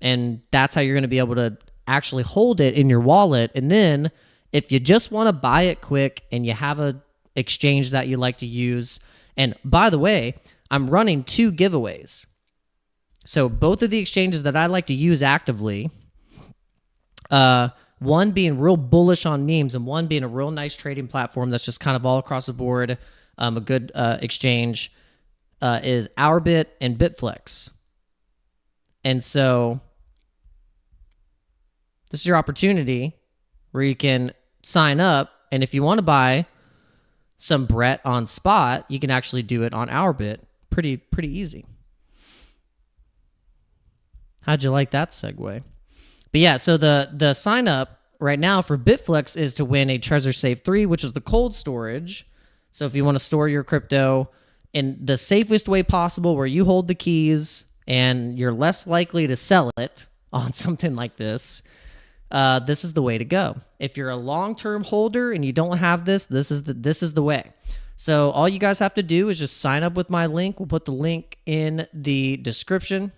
and that's how you're going to be able to actually hold it in your wallet. And then if you just want to buy it quick and you have a exchange that you like to use, and by the way, I'm running 2 giveaways. So both of the exchanges that I like to use actively, one being real bullish on memes and one being a real nice trading platform that's just kind of all across the board, a good exchange, is OURBIT and BITFLEX. And so this is your opportunity where you can sign up, and if you want to buy some Brett on spot, you can actually do it on OURBIT. Pretty easy. How'd you like that segue? But yeah, so the sign up right now for BITFLEX is to win a Trezor Safe 3, which is the cold storage. So if you want to store your crypto in the safest way possible, where you hold the keys and you're less likely to sell it on something like this, this is the way to go. If you're a long-term holder and you don't have this is the way. So all you guys have to do is just sign up with my link. We'll put the link in the description.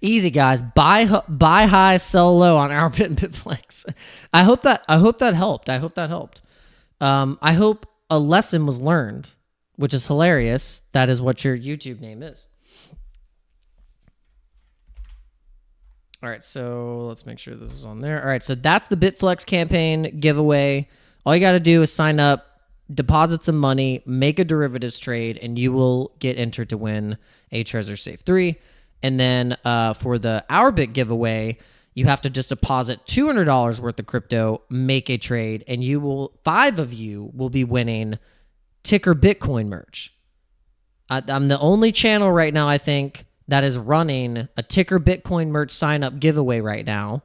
Easy, guys. Buy high, sell low on OURBIT and BITFLEX. I hope that helped. I hope a lesson was learned, which is hilarious. That is what your YouTube name is. All right, so let's make sure this is on there. All right, so that's the BITFLEX campaign giveaway. All you got to do is sign up, deposit some money, make a derivatives trade, and you will get entered to win a Trezor Safe 3. And then for the OURBIT giveaway, you have to just deposit $200 worth of crypto, make a trade, and 5 of you will be winning ticker Bitcoin merch. I'm the only channel right now, I think, that is running a ticker Bitcoin merch sign up giveaway right now.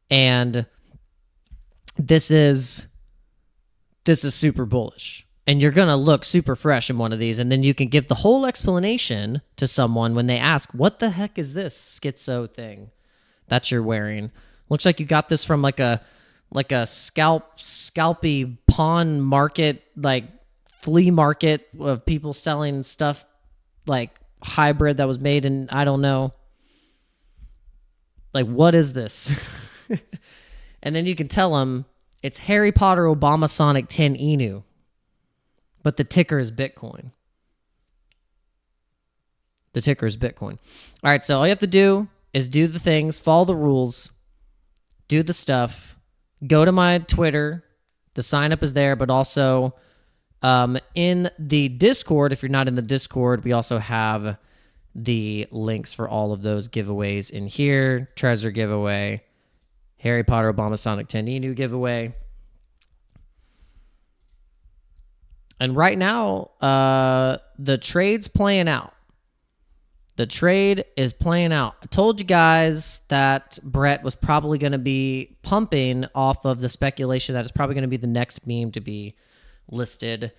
And this is super bullish. And you're going to look super fresh in one of these. And then you can give the whole explanation to someone when they ask, what the heck is this schizo thing that you're wearing? Looks like you got this from like a scalpy pawn market, like flea market of people selling stuff like hybrid that was made in, I don't know. Like, what is this? And then you can tell them it's Harry Potter Obama Sonic 10 Inu, but the ticker is Bitcoin. The ticker is Bitcoin. All right, so all you have to do is do the things, follow the rules, do the stuff, go to my Twitter. The sign up is there, but also in the Discord, if you're not in the Discord, we also have the links for all of those giveaways in here. Trezor giveaway, Harry Potter Obama Sonic 10 Inu giveaway. And right now, the trade's playing out. The trade is playing out. I told you guys that Brett was probably going to be pumping off of the speculation that it's probably going to be the next meme to be listed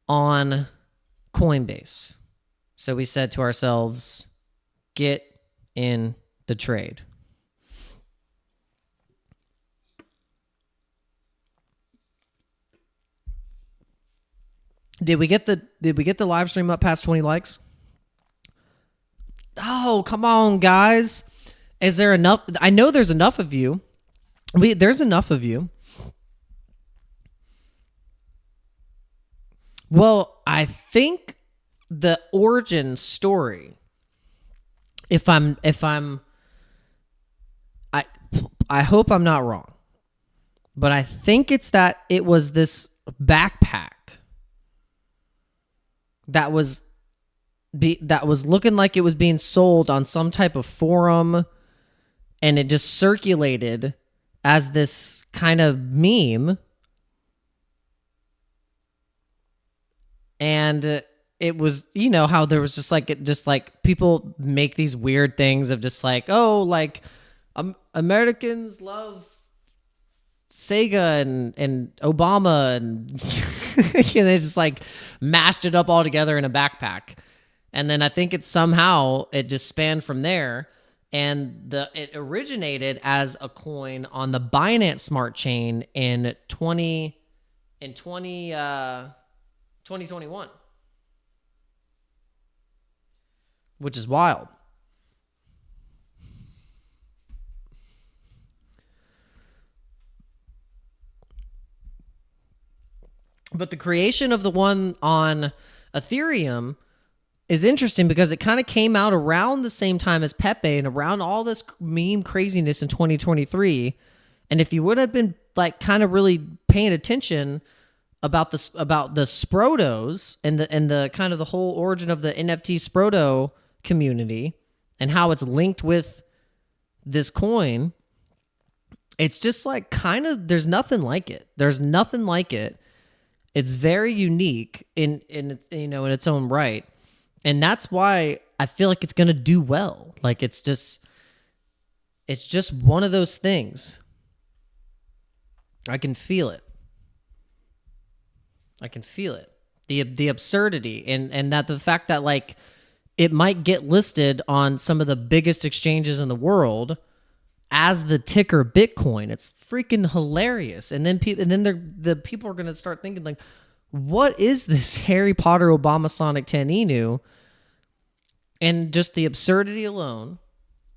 on Coinbase. So we said to ourselves, get in the trade. Did we get the live stream up past 20 likes? Oh, come on, guys. Is there enough? I know there's enough of you. There's enough of you. Well, I think the origin story, I hope I'm not wrong, but I think it's that it was this backpack that was looking like it was being sold on some type of forum, and it just circulated as this kind of meme. And it was, you know, how there was just like people make these weird things of just like, oh, like Americans love Sega and Obama and and they just like mashed it up all together in a backpack. And then I think it just spanned from there, and it originated as a coin on the Binance Smart Chain in 2021, which is wild. But the creation of the one on Ethereum is interesting because it kind of came out around the same time as Pepe and around all this meme craziness in 2023. And if you would have been like kind of really paying attention about the Sprotos and the kind of the whole origin of the NFT Sproto community and how it's linked with this coin, it's just like kind of there's nothing like it. There's nothing like it. It's very unique in its own right. And that's why I feel like it's going to do well. Like it's just one of those things. I can feel it. I can feel it. The absurdity and that the fact that like it might get listed on some of the biggest exchanges in the world as the ticker Bitcoin. It's freaking hilarious. And then the people are going to start thinking like, what is this Harry Potter Obama Sonic 10 Inu? And just the absurdity alone,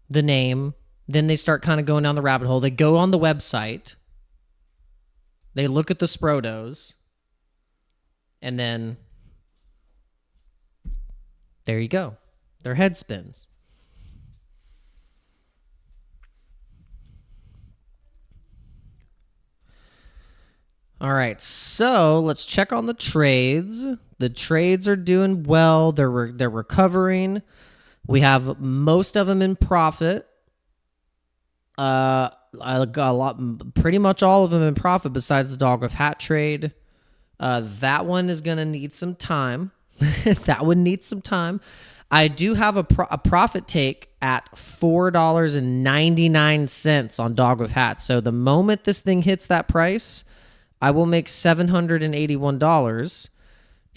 the name, then they start kind of going down the rabbit hole. They go on the website. They look at the Sprotos. And then there you go. Their head spins. All right, so let's check on the trades. The trades are doing well. They're recovering. We have most of them in profit. I got pretty much all of them in profit besides the dog with hat trade. That one is gonna need some time. That would need some time. I do have a profit take at $4.99 on dog with hats. So the moment this thing hits that price, I will make $781,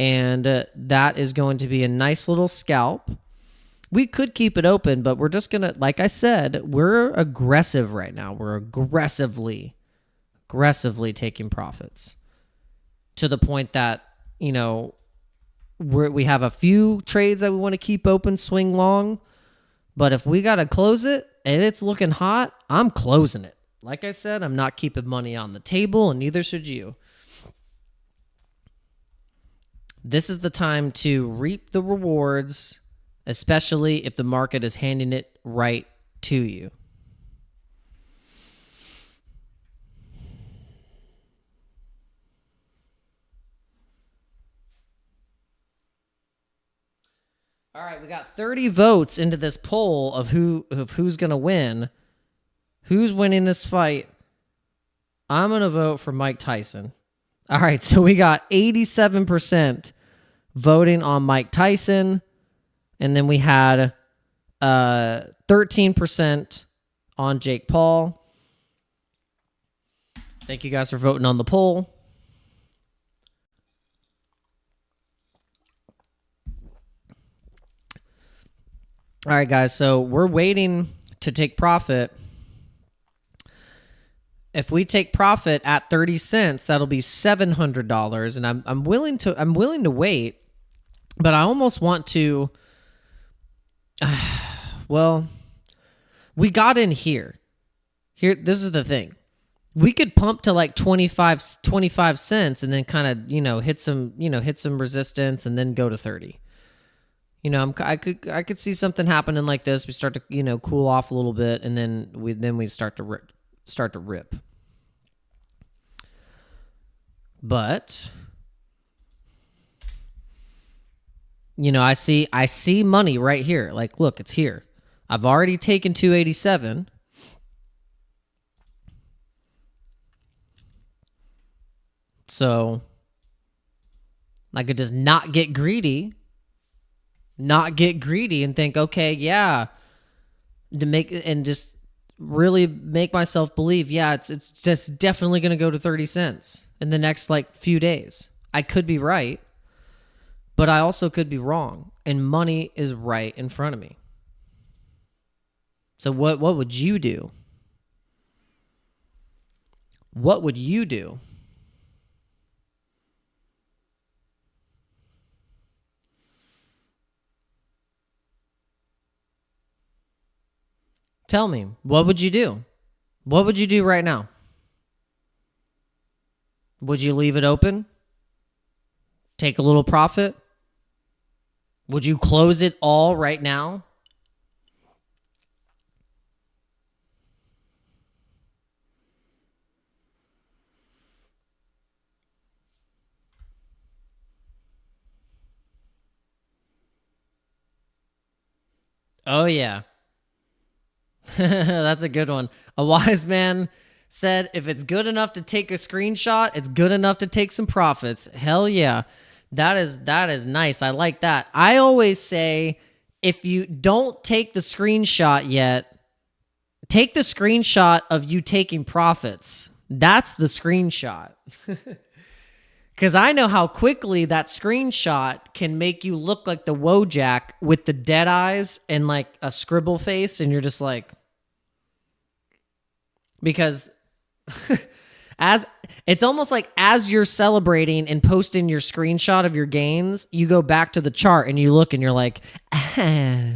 and that is going to be a nice little scalp. We could keep it open, but we're just going to, like I said, we're aggressive right now. We're aggressively taking profits to the point that, you know, we have a few trades that we want to keep open, swing long, but if we got to close it and it's looking hot, I'm closing it. Like I said, I'm not keeping money on the table, and neither should you. This is the time to reap the rewards, especially if the market is handing it right to you. All right, we got 30 votes into this poll of who's going to win. Who's winning this fight? I'm going to vote for Mike Tyson. All right, so we got 87% voting on Mike Tyson, and then we had 13% on Jake Paul. Thank you guys for voting on the poll. All right, guys, so we're waiting to take profit. If we take profit at 30 cents, that'll be $700, and I'm willing to wait, but I almost want to. Well, we got in here. Here, this is the thing. We could pump to like 25 cents and then kind of, hit some resistance and then go to 30. I could see something happening like this. We start to, cool off a little bit, and then we start to rip. But I see money right here. Like, look, it's here. I've already taken 287. So I could just not get greedy and think, okay, yeah, just really make myself believe, yeah, it's just definitely going to go to 30 cents in the next like few days. I could be right, but I also could be wrong, and money is right in front of me. So what would you do? What would you do? Tell me, what would you do? What would you do right now? Would you leave it open? Take a little profit? Would you close it all right now? Oh, yeah. That's a good one. A wise man said, if it's good enough to take a screenshot, it's good enough to take some profits. Hell yeah. That is nice. I like that. I always say, if you don't take the screenshot yet, take the screenshot of you taking profits. That's the screenshot. Because I know how quickly that screenshot can make you look like the Wojak with the dead eyes and like a scribble face, and you're just like, because as it's almost like as you're celebrating and posting your screenshot of your gains, you go back to the chart and you look and you're like, oh.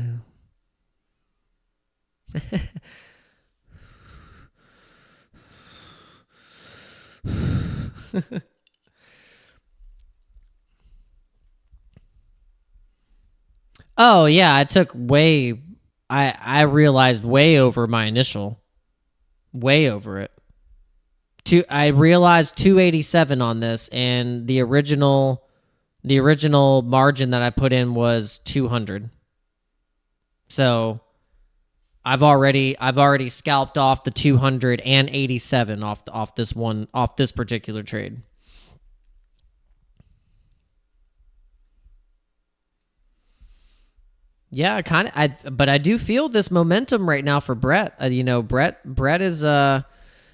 Oh yeah, I took I realized way over my initial. Way over it. I realized 287 on this, and the original margin that I put in was 200. So I've already scalped off the 287 off this particular trade. Yeah, but I do feel this momentum right now for Brett.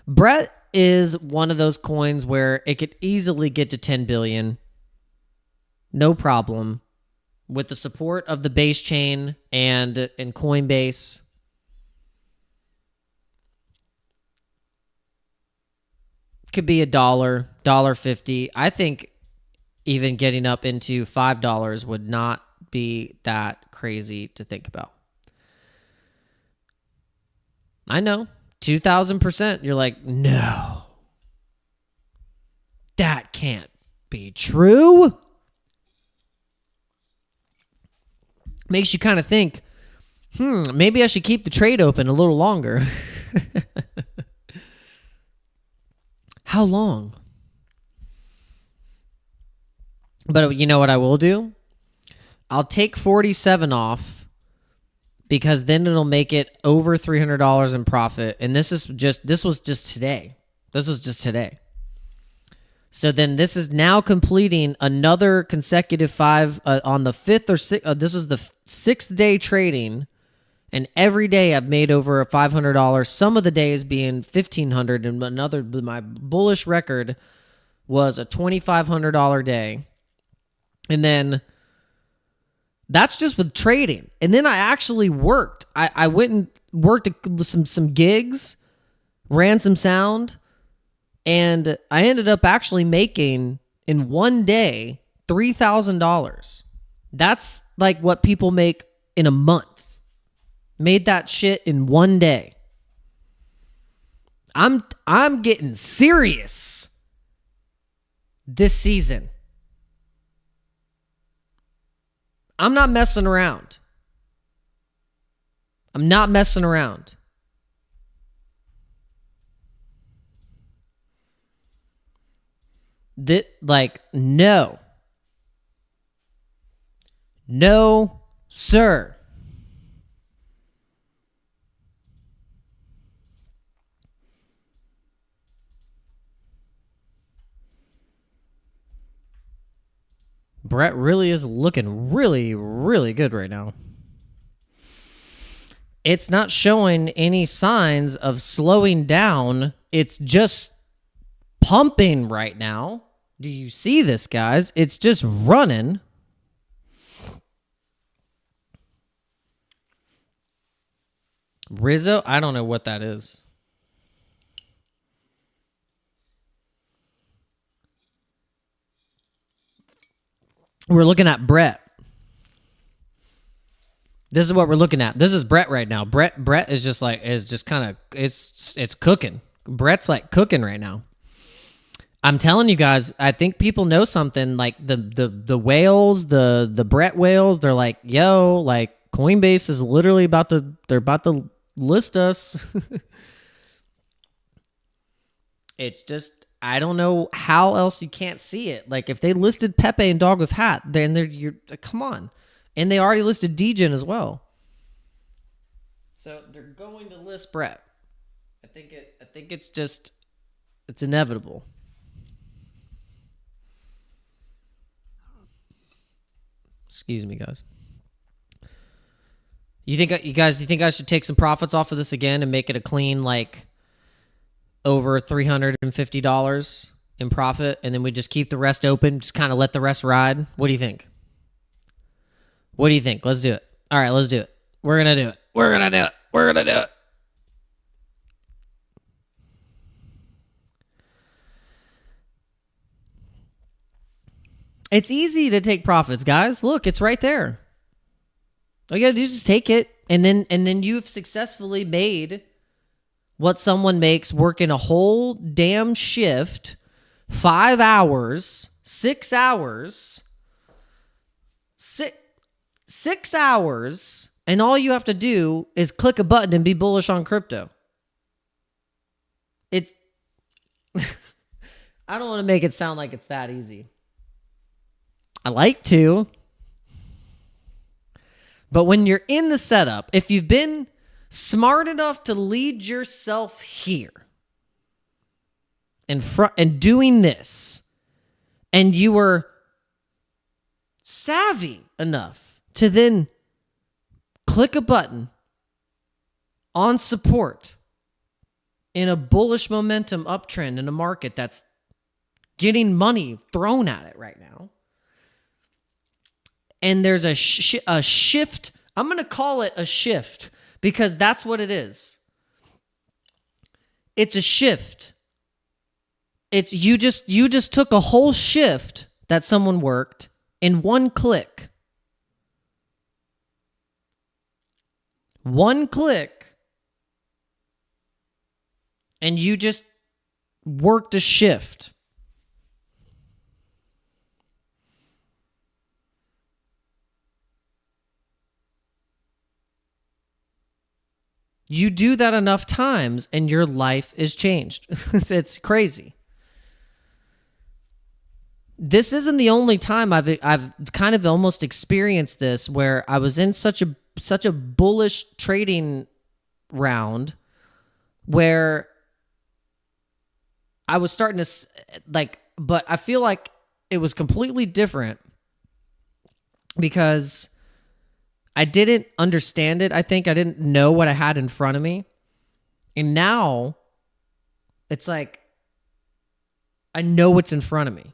Brett is one of those coins where it could easily get to 10 billion. No problem. With the support of the base chain and Coinbase. Could be $1.50. I think even getting up into $5 would not be that crazy to think about. I know, 2,000%. You're like, no, that can't be true. Makes you kind of think, maybe I should keep the trade open a little longer. How long? But you know what I will do? I'll take 47 off, because then it'll make it over $300 in profit. And this was just today. So then this is now completing another consecutive 5 on the 5th or 6th. This is the 6th day trading. And every day I've made over $500. Some of the days being $1,500, and my bullish record was a $2,500 day. And then that's just with trading. And then I actually worked. I went and worked some gigs, ran some sound, and I ended up actually making in one day $3,000. That's like what people make in a month. Made that shit in one day. I'm getting serious this season. I'm not messing around. No. No, sir. Brett really is looking really, really good right now. It's not showing any signs of slowing down. It's just pumping right now. Do you see this, guys? It's just running. Rizzo, I don't know what that is. We're looking at Brett. This is what we're looking at. This is Brett right now. Brett is just like it's cooking. Brett's like cooking right now. I'm telling you guys, I think people know something. Like the whales, the Brett whales, they're like, yo, like Coinbase is literally about to list us. It's just, I don't know how else you can't see it. Like if they listed Pepe and Dog with Hat, then you're come on. And they already listed Degen as well. So they're going to list Brett. I think it's just, it's inevitable. Excuse me, guys. You think I should take some profits off of this again and make it a clean like over $350 in profit, and then we just keep the rest open, just kind of let the rest ride? What do you think? What do you think? Let's do it. All right, let's do it. We're going to do it. We're going to do it. We're going to do it. It's easy to take profits, guys. Look, it's right there. All you got to do is just take it, and then you've successfully made what someone makes working a whole damn shift, 5 hours, 6 hours, 6 hours, and all you have to do is click a button and be bullish on crypto. I don't want to make it sound like it's that easy. I like to. But when you're in the setup, if you've been smart enough to lead yourself here and doing this, and you were savvy enough to then click a button on support in a bullish momentum uptrend in a market that's getting money thrown at it right now, and there's a shift. I'm going to call it a shift because that's what it is. It's a shift. It's you just took a whole shift that someone worked in one click. One click. And you just worked a shift. You do that enough times and your life is changed. It's crazy. This isn't the only time I've kind of almost experienced this where I was in such a bullish trading round where I was starting to like, but I feel like it was completely different because I didn't understand it. I think I didn't know what I had in front of me. And now it's like I know what's in front of me.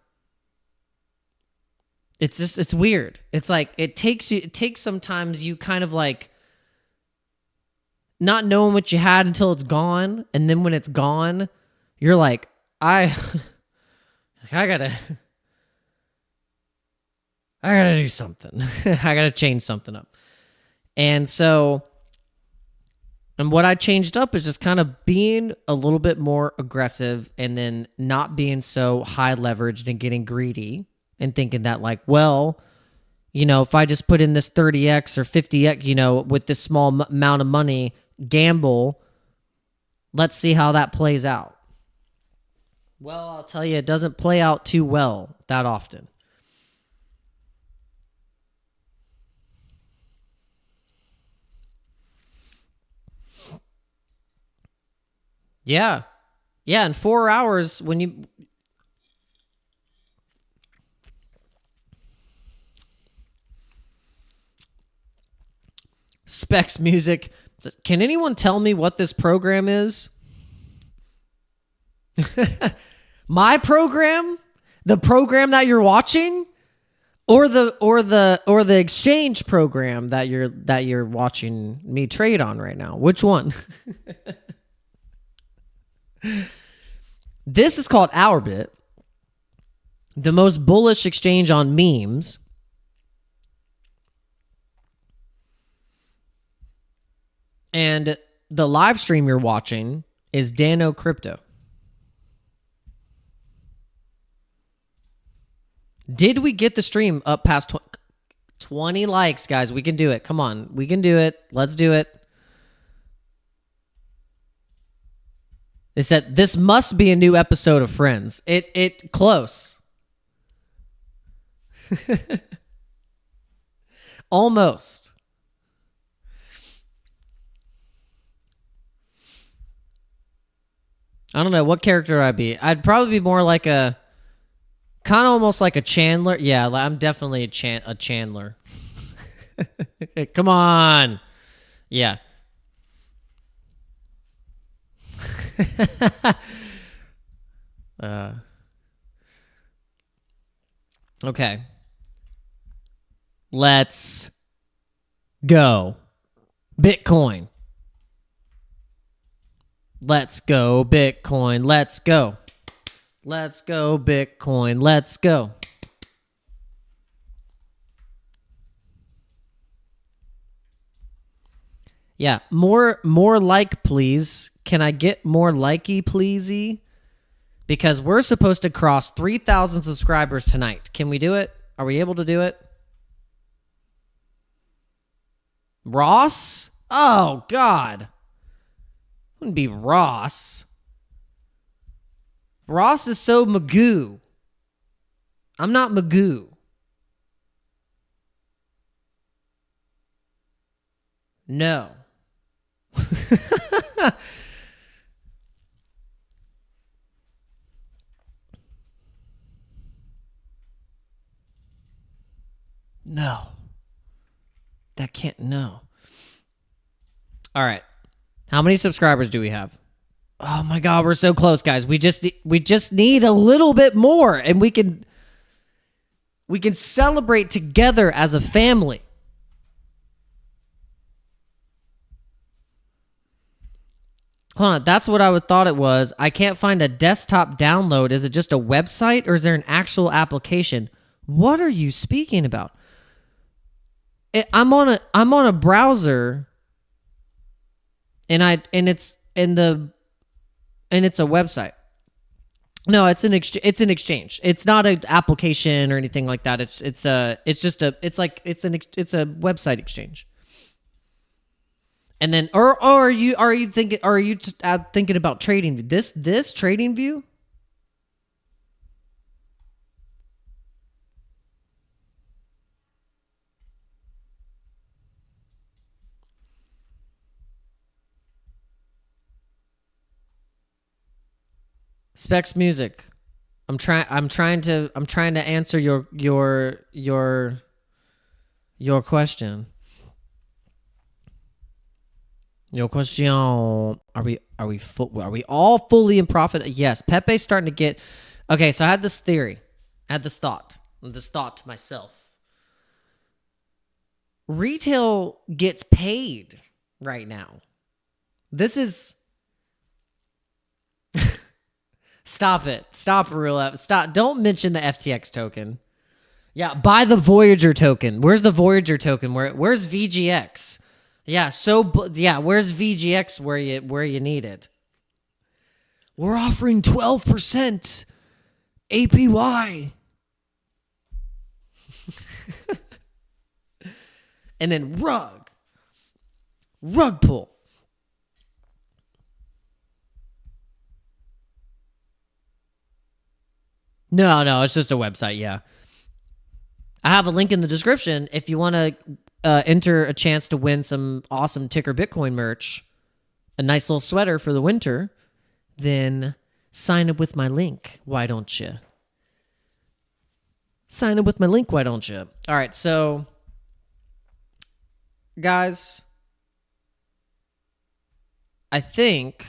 It's weird. It's like it takes sometimes you kind of like not knowing what you had until it's gone, and then when it's gone, you're like, I gotta do something. I gotta change something up. And so, and what I changed up is just kind of being a little bit more aggressive and then not being so high leveraged and getting greedy and thinking that like, well, you know, if I just put in this 30x or 50x, you know, with this small amount of money, gamble, let's see how that plays out. Well, I'll tell you, it doesn't play out too well that often. Yeah. Yeah, in 4 hours when you... Specs Music. Can anyone tell me what this program is? My program? The program that you're watching? Or the exchange program that you're watching me trade on right now? Which one? This is called OURBIT, the most bullish exchange on memes. And the live stream you're watching is Dano Crypto. Did we get the stream up past 20 likes, guys? We can do it. Come on. We can do it. Let's do it. They said, this must be a new episode of Friends. It close. Almost. I don't know. What character would I be? I'd probably be more like a... kind of almost like a Chandler. Yeah, I'm definitely a Chandler. Come on. Yeah. Okay. Let's go. Bitcoin. Let's go, Bitcoin. Let's go. Let's go, Bitcoin. Let's go. Yeah, more like, please. Can I get more likey, pleasey? Because we're supposed to cross 3,000 subscribers tonight. Can we do it? Are we able to do it? Ross? Oh, God. Wouldn't be Ross. Ross is so Magoo. I'm not Magoo. No. No. That can't, no. All right. How many subscribers do we have? Oh my God, we're so close, guys. We just need a little bit more, and we can celebrate together as a family. Hold on, that's what I thought it was. I can't find a desktop download. Is it just a website, or is there an actual application? What are you speaking about? I'm on a browser, and it's a website. No, it's an exchange. It's not an application or anything like that. It's a website exchange. And then, or are you thinking about trading this trading view? Specs Music. I'm trying to answer your question. Your question. Are we all fully in profit? Yes. Pepe's starting to get. Okay, so I had this theory. I had this thought to myself. Retail gets paid right now. This is. Stop it. Stop, real. Stop. Don't mention the FTX token. Yeah, buy the Voyager token. Where's the Voyager token? Where's VGX? Yeah, where's VGX where you need it? We're offering 12% APY. And then rug pull. No, it's just a website, yeah. I have a link in the description if you want to enter a chance to win some awesome Ticker Bitcoin merch, a nice little sweater for the winter, then sign up with my link. Why don't you? Sign up with my link, why don't you? All right, so, guys, I think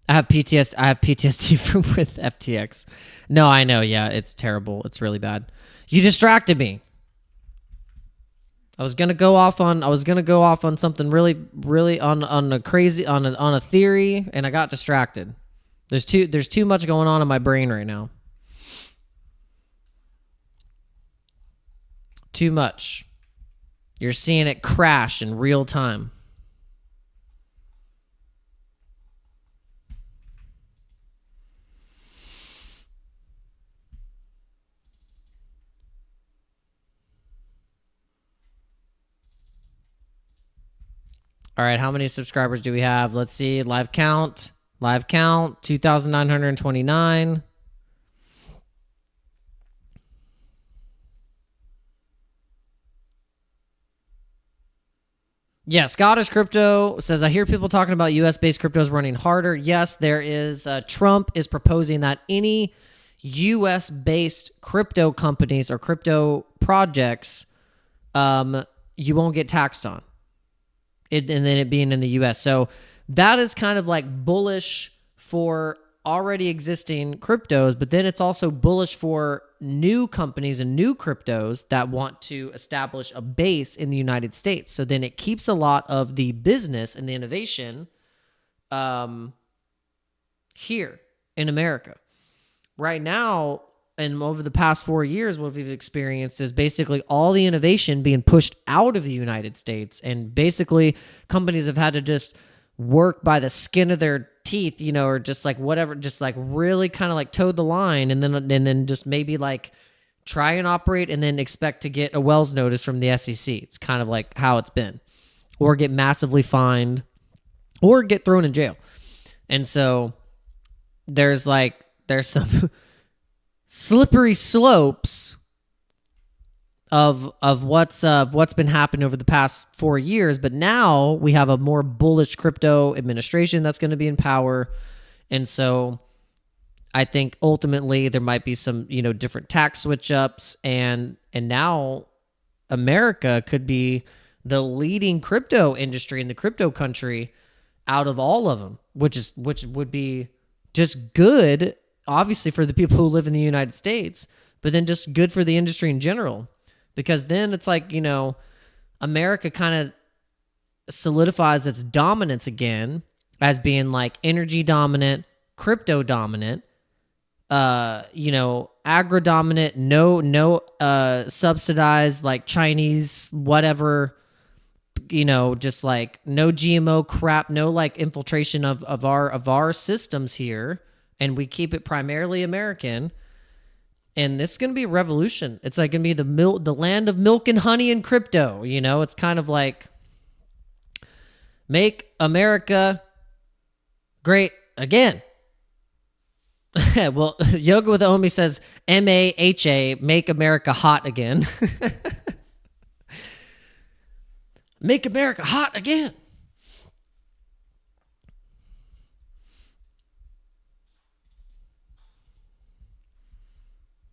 I have PTSD from with FTX. No, I know. Yeah, it's terrible. It's really bad. You distracted me. I was gonna go off on something really on a theory, and I got distracted. There's too much going on in my brain right now. Too much. You're seeing it crash in real time. All right, how many subscribers do we have? Let's see. Live count, 2,929. Yeah, Scottish Crypto says, I hear people talking about US-based cryptos running harder. Yes, there is. Trump is proposing that any US-based crypto companies or crypto projects, you won't get taxed on. And then it being in the US. So that is kind of like bullish for already existing cryptos, but then it's also bullish for new companies and new cryptos that want to establish a base in the United States. So then it keeps a lot of the business and the innovation here in America. Right now, and over the past 4 years, what we've experienced is basically all the innovation being pushed out of the United States. And basically, companies have had to just work by the skin of their teeth, or just like whatever, just like really kind of like toe the line, and then just maybe like try and operate and then expect to get a Wells notice from the SEC. It's kind of like how it's been, or get massively fined, or get thrown in jail. And so there's some slippery slopes of what's been happening over the past 4 years, but now we have a more bullish crypto administration that's going to be in power, and so I think ultimately there might be some different tax switch ups, and now America could be the leading crypto industry in the crypto country out of all of them, which would be just good, obviously, for the people who live in the United States, but then just good for the industry in general. Because then it's like, America kind of solidifies its dominance again as being like energy dominant, crypto dominant, agro dominant, no subsidized like Chinese, whatever, just like no GMO crap, no like infiltration of our systems here. And we keep it primarily American. And this is going to be a revolution. It's like going to be the land of milk and honey and crypto. It's kind of like make America great again. Well, Yoga with Omi says MAHA, make America hot again. Make America hot again.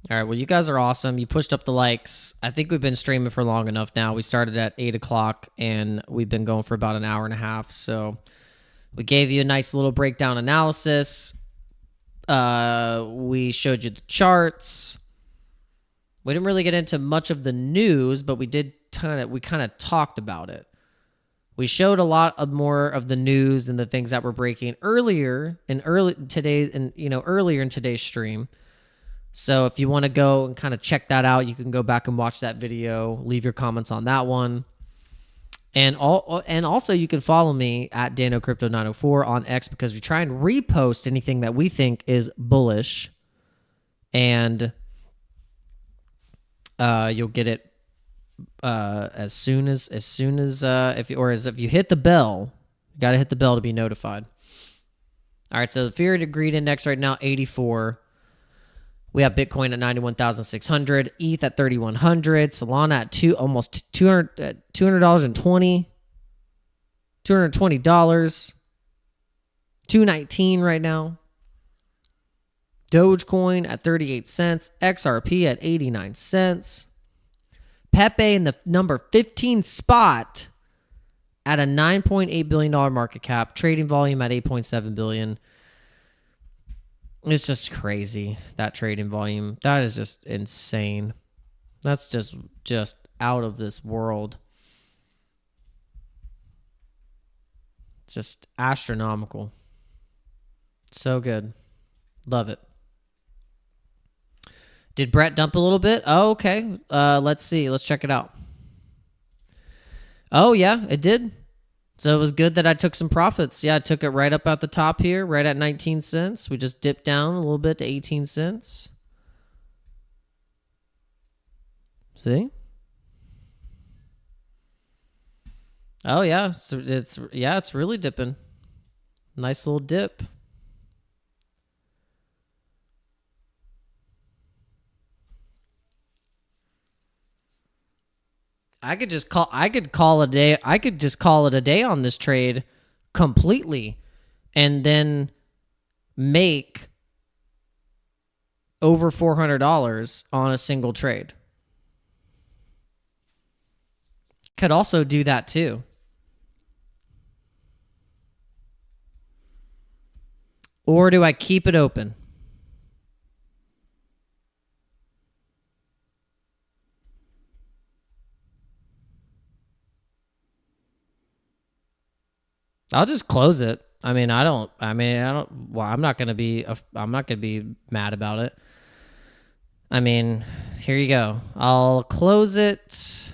All right, well, you guys are awesome. You pushed up the likes. I think we've been streaming for long enough now. We started at 8 o'clock, and we've been going for about an hour and a half. So we gave you a nice little breakdown analysis. We showed you the charts. We didn't really get into much of the news, but we kind of talked about it. We showed a lot of more of the news and the things that were breaking earlier in today's stream. So if you want to go and kind of check that out, you can go back and watch that video, leave your comments on that one. And also you can follow me at DanoCrypto904 on X, because we try and repost anything that we think is bullish, and you'll get it as soon as if you hit the bell. You got to hit the bell to be notified. All right, so the fear to greed index right now 84. We have Bitcoin at 91,600, ETH at 3,100, Solana at almost $200 $220, $220, $219 right now. Dogecoin at 38 cents. XRP at 89 cents. Pepe in the number 15 spot at a $9.8 billion market cap. Trading volume at 8.7 billion. It's just crazy, that trading volume. That is just insane. That's just out of this world. It's just astronomical. So good. Love it. Did Brett dump a little bit? Oh, okay. Let's see. Let's check it out. Oh, yeah, it did. So it was good that I took some profits. Yeah, I took it right up at the top here, right at 19 cents. We just dipped down a little bit to 18 cents. See? Oh, yeah. So it's really dipping. Nice little dip. I could just call it a day on this trade completely and then make over $400 on a single trade. Could also do that too. Or do I keep it open? I'll just close it. Well, I'm not going to be mad about it. I mean, here you go. I'll close it.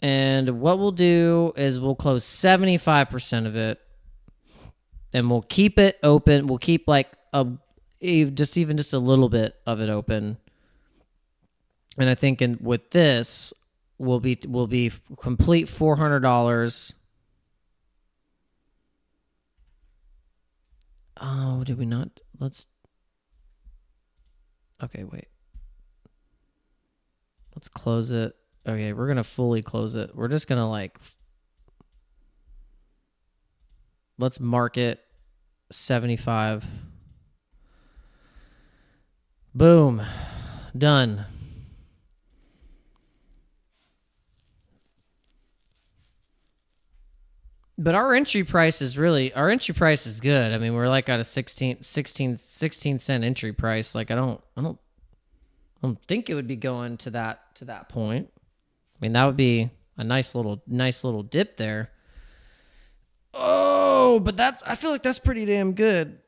And what we'll do is we'll close 75% of it. And we'll keep it open. We'll keep like just a little bit of it open. And I think with this, we'll be complete $400. Oh, did we not? Okay, wait. Let's close it. Okay, we're going to fully close it. We're just going to let's mark it 75. Boom. Done. But our entry price is good. I mean, we're like at a 16 cent entry price. Like I don't think it would be going to that point. I mean, that would be a nice little dip there. Oh, but I feel like that's pretty damn good.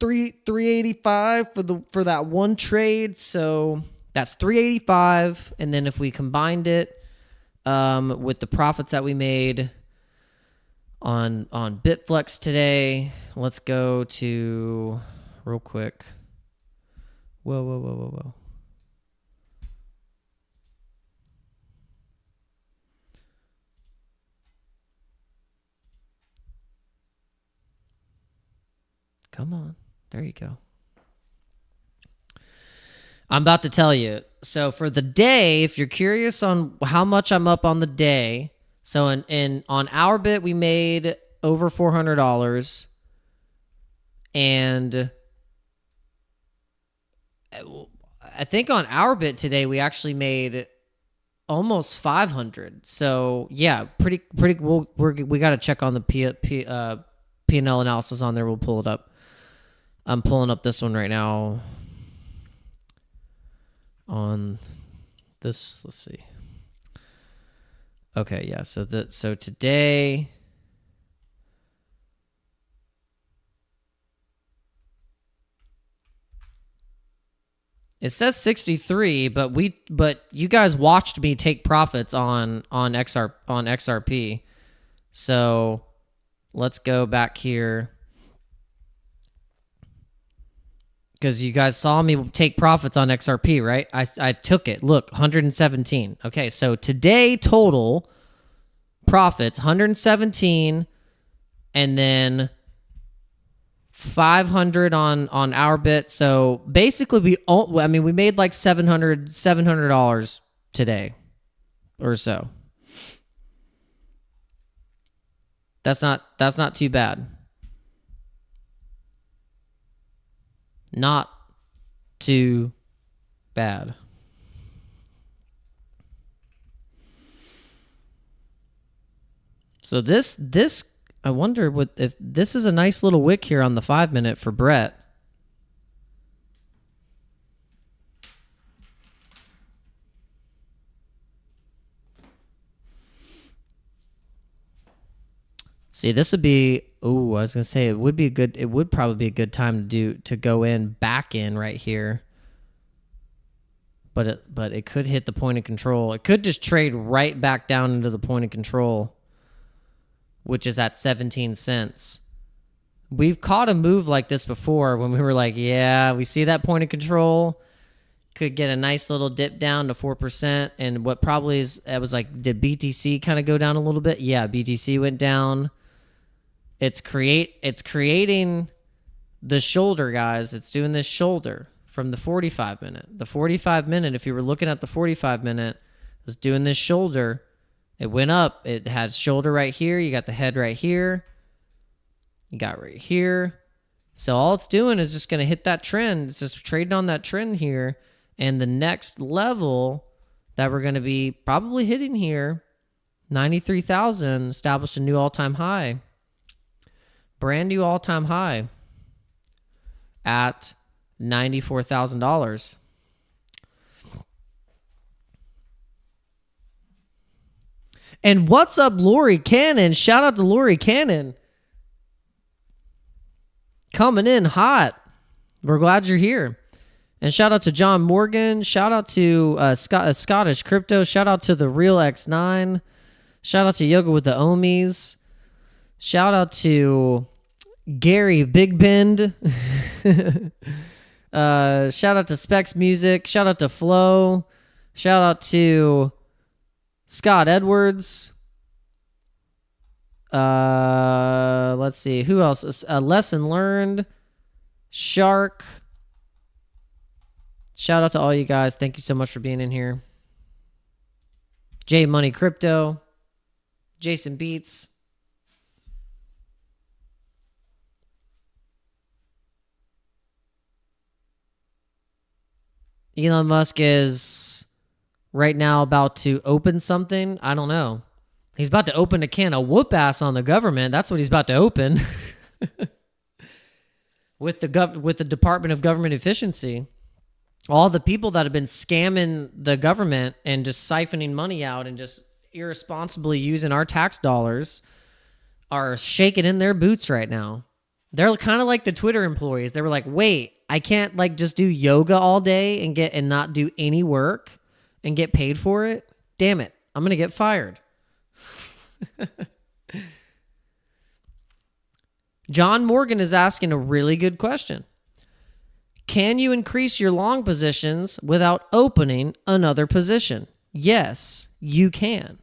385 for that one trade. So that's 385, and then if we combined it with the profits that we made on BITFLEX today, let's go to real quick. Whoa. Come on. There you go. I'm about to tell you. So for the day, if you're curious on how much I'm up on the day, so on OURBIT we made over $400, and I think on OURBIT today we actually made almost 500. So yeah, pretty. We got to check on the P&L analysis on there. We'll pull it up. I'm pulling up this one right now. On this, let's see. Okay, yeah. So today, it says 63, but you guys watched me take profits on XRP. So let's go back here. Because you guys saw me take profits on XRP, right? I took it. Look, 117. Okay, so today total profits, 117, and then 500 on OURBIT. So basically, we made like $700 today or so. That's not too bad. Not too bad. So this I wonder if this is a nice little wick here on the 5-minute for Brett. See, this would be, I was going to say it would probably be a good time to go back in right here. But it could hit the point of control. It could just trade right back down into the point of control, which is at 17 cents. We've caught a move like this before when we were like, yeah, we see that point of control. Could get a nice little dip down to 4%. And what probably is, it was like, did BTC kind of go down a little bit? Yeah, BTC went down. It's creating the shoulder, guys. It's doing this shoulder from the 45-minute. The 45-minute, if you were looking at the 45-minute, was doing this shoulder. It went up. It had shoulder right here. You got the head right here. You got right here. So all it's doing is just going to hit that trend. It's just trading on that trend here. And the next level that we're going to be probably hitting here, 93,000, established a new all-time high. Brand new all-time high at $94,000. And what's up, Lori Cannon? Shout out to Lori Cannon. Coming in hot. We're glad you're here. And shout out to John Morgan. Shout out to Scottish Crypto. Shout out to the Real X9. Shout out to Yoga with the Ohmies. Shout out to Gary Big Bend. Shout out to Specs Music. Shout out to Flo. Shout out to Scott Edwards. Let's see. Who else? Lesson Learned. Shark. Shout out to all you guys. Thank you so much for being in here. J Money Crypto. Jason Beats. Elon Musk is right now about to open something. I don't know. He's about to open a can of whoop ass on the government. That's what he's about to open. with the Department of Government Efficiency. All the people that have been scamming the government and just siphoning money out and just irresponsibly using our tax dollars are shaking in their boots right now. They're kind of like the Twitter employees. They were like, wait, I can't like just do yoga all day and not do any work and get paid for it. Damn it. I'm going to get fired. John Morgan is asking a really good question. Can you increase your long positions without opening another position? Yes, you can.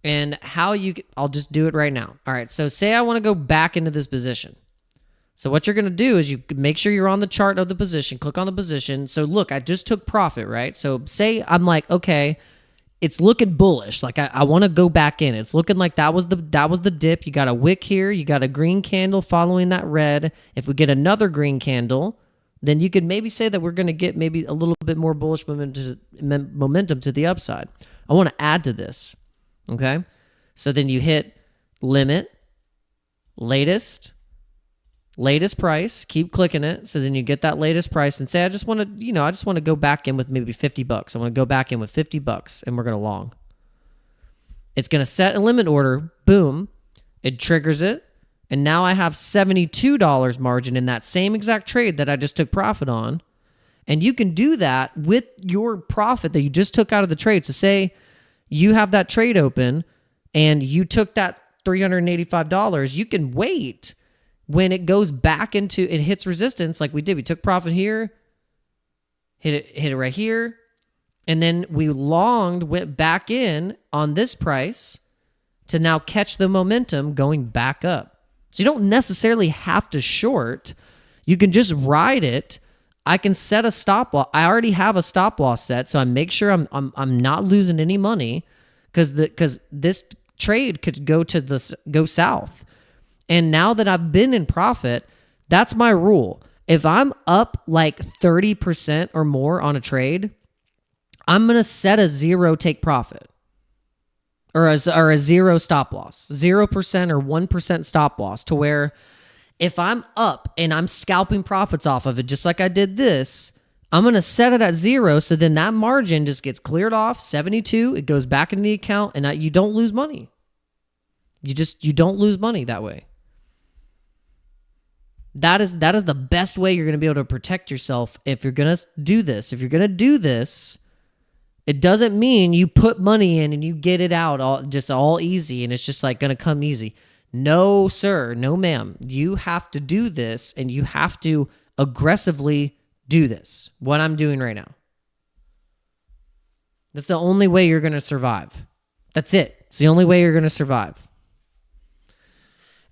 And I'll just do it right now. All right, so say I want to go back into this position. So what you're going to do is you make sure you're on the chart of the position, click on the position. So look, I just took profit, right? So say I'm like, okay, it's looking bullish. Like I want to go back in. It's looking like that was the dip. You got a wick here. You got a green candle following that red. If we get another green candle, then you could maybe say that we're going to get maybe a little bit more bullish momentum to the upside. I want to add to this. Okay? So then you hit limit, latest price, keep clicking it. So then you get that latest price and say, I just want to go back in with maybe $50. I want to go back in with $50 and we're going to long. It's going to set a limit order. Boom. It triggers it. And now I have $72 margin in that same exact trade that I just took profit on. And you can do that with your profit that you just took out of the trade. So say you have that trade open and you took that $385. You can wait when it goes back into, it hits resistance like we did. We took profit here, hit it right here. And then we longed, went back in on this price to now catch the momentum going back up. So you don't necessarily have to short. You can just ride it. I can set a stop loss. I already have a stop loss set, so I make sure I'm not losing any money because this trade could go south. And now that I've been in profit, that's my rule. If I'm up like 30% or more on a trade, I'm going to set a zero take profit or a zero stop loss, 0% or 1% stop loss, to where if I'm up and I'm scalping profits off of it, just like I did this, I'm going to set it at zero. So then that margin just gets cleared off, 72. It goes back in the account, and you don't lose money. You don't lose money that way. That is the best way you're going to be able to protect yourself if you're going to do this. If you're going to do this, it doesn't mean you put money in and you get it out all easy and it's just like going to come easy. No, sir. No, ma'am. You have to do this, and you have to aggressively do this. What I'm doing right now. That's the only way you're going to survive. That's it. It's the only way you're going to survive.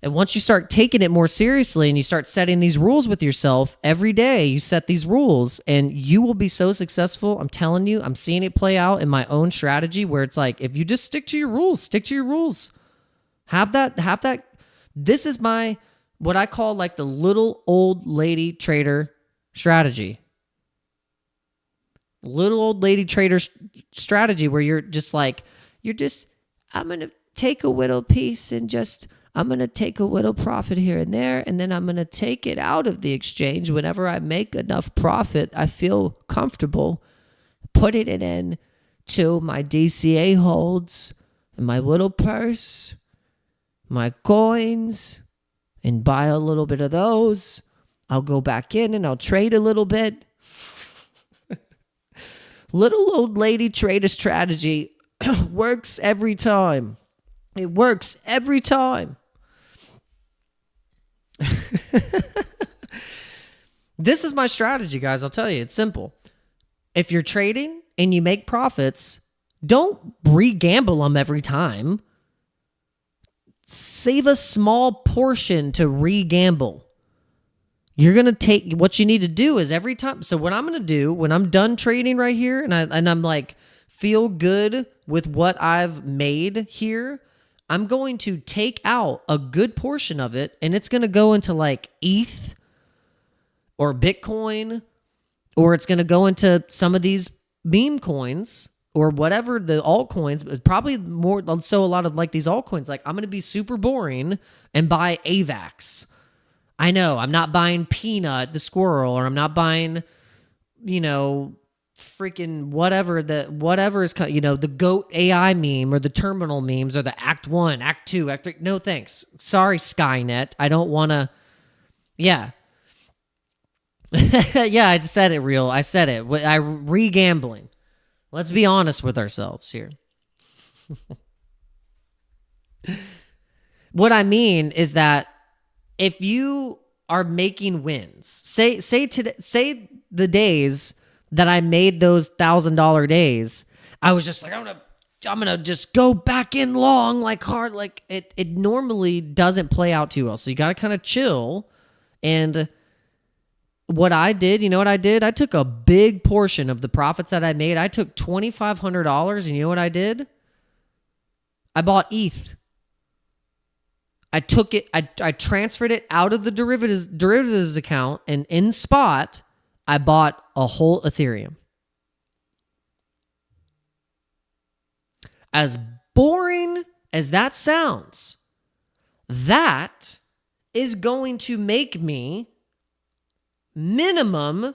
And once you start taking it more seriously and you start setting these rules with yourself every day, you set these rules and you will be so successful. I'm telling you, I'm seeing it play out in my own strategy where it's like, if you just stick to your rules, have that. This is what I call like the little old lady trader strategy. Little old lady trader strategy where you're just, I'm going to take a little piece and I'm going to take a little profit here and there, and then I'm going to take it out of the exchange whenever I make enough profit. I feel comfortable putting it in to my DCA holds and my little purse, my coins, and buy a little bit of those. I'll go back in and I'll trade a little bit. Little old lady trader strategy works every time. It works every time. This is my strategy, guys. I'll tell you, it's simple. If you're trading and you make profits, don't re-gamble them every time. Save a small portion to re-gamble. You're going to take, what you need to do is every time. So what I'm going to do when I'm done trading right here and I'm like, feel good with what I've made here, I'm going to take out a good portion of it, and it's going to go into like ETH or Bitcoin, or it's going to go into some of these meme coins or whatever, the altcoins, but probably more so a lot of like these altcoins. Like, I'm going to be super boring and buy AVAX. I know I'm not buying Peanut the squirrel, or I'm not buying, freaking whatever is, the GOAT AI meme or the terminal memes or the Act 1, Act 2, Act 3. No thanks. Sorry, Skynet. I don't want to. Yeah. Yeah, I just said it real. I said it. I re-gambling. Let's be honest with ourselves here. What I mean is that if you are making wins, say the days that I made those $1,000 days, I was just like, I'm gonna just go back in long, like hard, like it normally doesn't play out too well. So you gotta kind of chill. And what I did, you know what I did? I took a big portion of the profits that I made. I took $2,500, and you know what I did? I bought ETH. I took it, I transferred it out of the derivatives account, and in spot, I bought a whole Ethereum. As boring as that sounds, that is going to make me minimum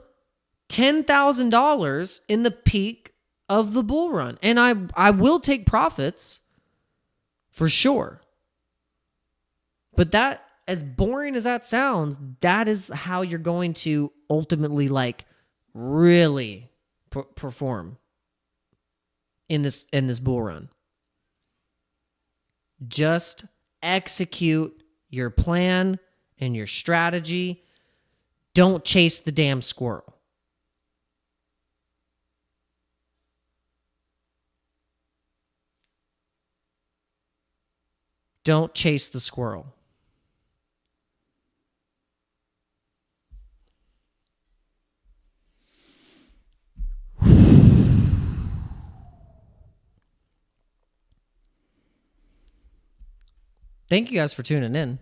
$10,000 in the peak of the bull run. And I will take profits for sure. But that, as boring as that sounds, that is how you're going to ultimately like really perform in this bull run. Just execute your plan and your strategy. Don't chase the damn squirrel. Don't chase the squirrel. Thank you guys for tuning in.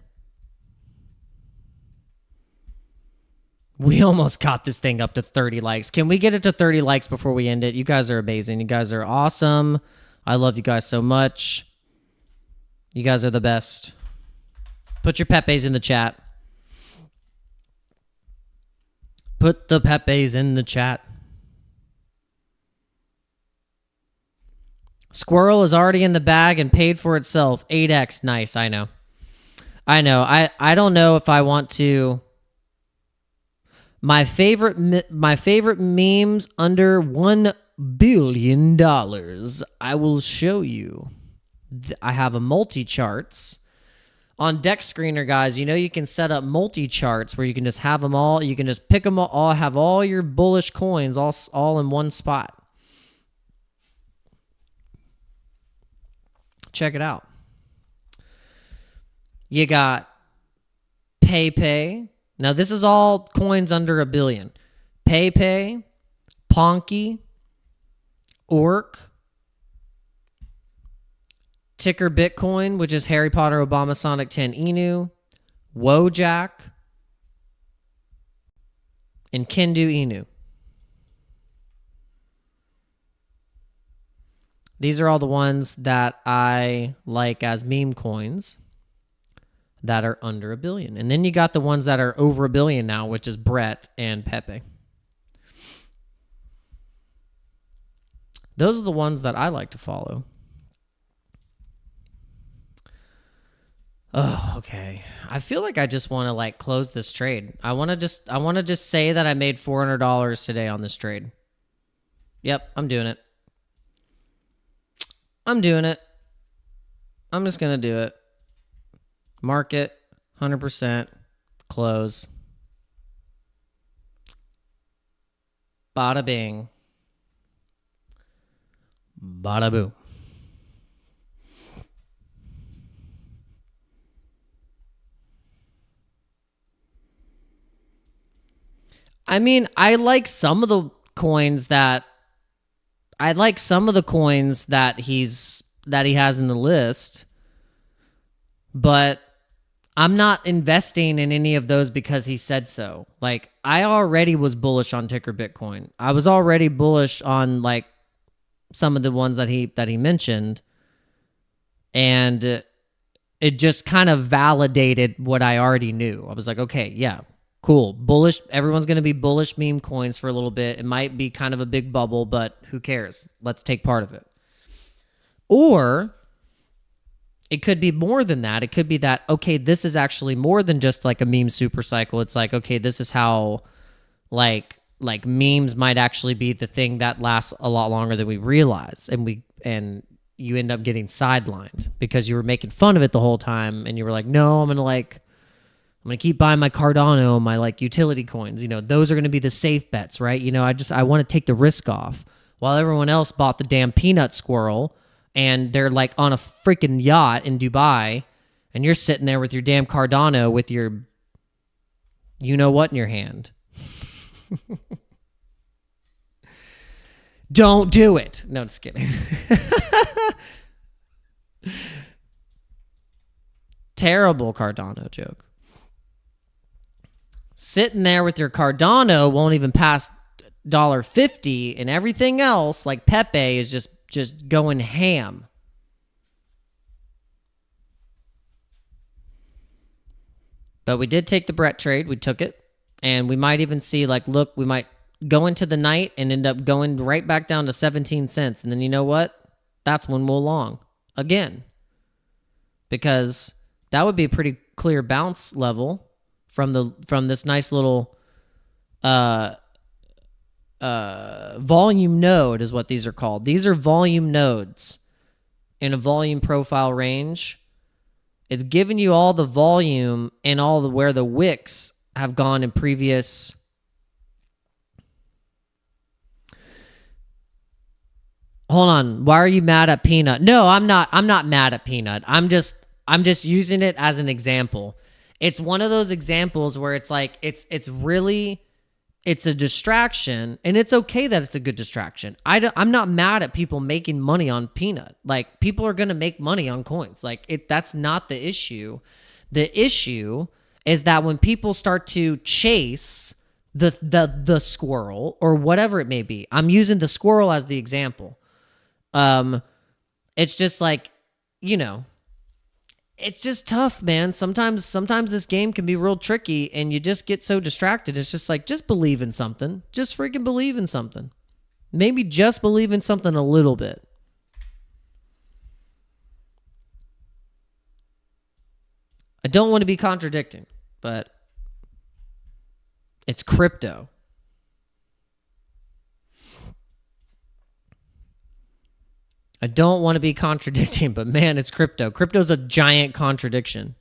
We almost got this thing up to 30 likes. Can we get it to 30 likes before we end it? You guys are amazing. You guys are awesome. I love you guys so much. You guys are the best. Put your Pepes in the chat. Put the Pepes in the chat. Squirrel is already in the bag and paid for itself. 8x. Nice. I know. I don't know if I want to. My favorite memes under $1 billion. I will show you. I have a multi-charts. On Deck Screener, guys, you can set up multi-charts where you can just have them all. You can just pick them all, have all your bullish coins all in one spot. Check it out. You got PayPay. Now, this is all coins under $1 billion. PayPay, Ponky, Orc, ticker Bitcoin, which is Harry Potter, Obama, Sonic 10, Inu, Wojak, and Kendu Inu. These are all the ones that I like as meme coins that are under $1 billion. And then you got the ones that are over $1 billion now, which is Brett and Pepe. Those are the ones that I like to follow. Oh, okay. I feel like I just want to close this trade. I want to just say that I made $400 today on this trade. Yep, I'm doing it. I'm doing it. I'm just going to do it. Market, 100%, close. Bada bing. Bada boom. I mean, I like some of the coins that he has in the list, but I'm not investing in any of those because he said so. I already was bullish on ticker Bitcoin. I was already bullish on some of the ones that he mentioned, and it just kind of validated what I already knew. I was like, okay, yeah, cool, bullish. Everyone's going to be bullish meme coins for a little bit. It might be kind of a big bubble, but who cares? Let's take part of it. Or it could be more than that. It could be that, okay, this is actually more than just a meme super cycle. It's okay, this is how memes might actually be the thing that lasts a lot longer than we realize. And you end up getting sidelined because you were making fun of it the whole time. And you were like, no, I'm going to keep buying my Cardano, my utility coins. Those are going to be the safe bets, right? I want to take the risk off while everyone else bought the damn peanut squirrel and they're on a freaking yacht in Dubai and you're sitting there with your damn Cardano with your what in your hand. Don't do it. No, just kidding. Terrible Cardano joke. Sitting there with your Cardano won't even pass $1.50, and everything else, like Pepe, is just going ham. But we did take the Brett trade. We took it. And we might even see, look, we might go into the night and end up going right back down to 17 cents. And then you know what? That's when we'll long again. Because that would be a pretty clear bounce level from this nice little volume node is what these are called. These are volume nodes in a volume profile range. It's giving you all the volume and all the where the wicks have gone in previous. Hold on. Why are you mad at Peanut? No, I'm not mad at Peanut. I'm just using it as an example. It's one of those examples where it's it's a distraction, and it's okay that it's a good distraction. I'm not mad at people making money on Peanut. People are going to make money on coins. That's not the issue. The issue is that when people start to chase the squirrel or whatever it may be. I'm using the squirrel as the example. It's just like, it's just tough, man. Sometimes this game can be real tricky and you just get so distracted. It's just like, just believe in something. Just freaking believe in something. Maybe just believe in something a little bit. I don't want to be contradicting, but it's crypto. I don't want to be contradicting, but man, it's crypto. Crypto's a giant contradiction.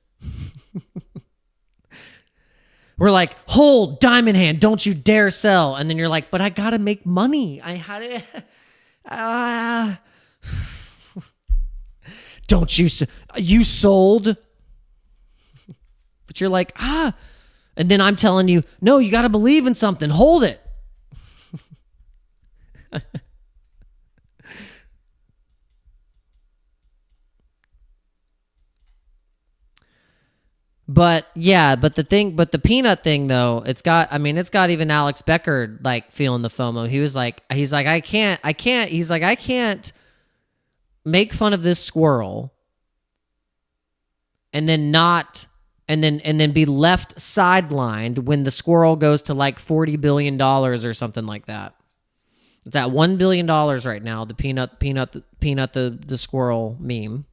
We're like, hold, diamond hand, don't you dare sell. And then you're like, but I got to make money. I had it. Don't you sold? But you're like, and then I'm telling you, no, you got to believe in something. Hold it. But the peanut thing though, it's got even Alex Becker like feeling the FOMO. He's like, I can't make fun of this squirrel and then be left sidelined when the squirrel goes to like $40 billion or something like that. It's at $1 billion right now, the peanut, the squirrel meme.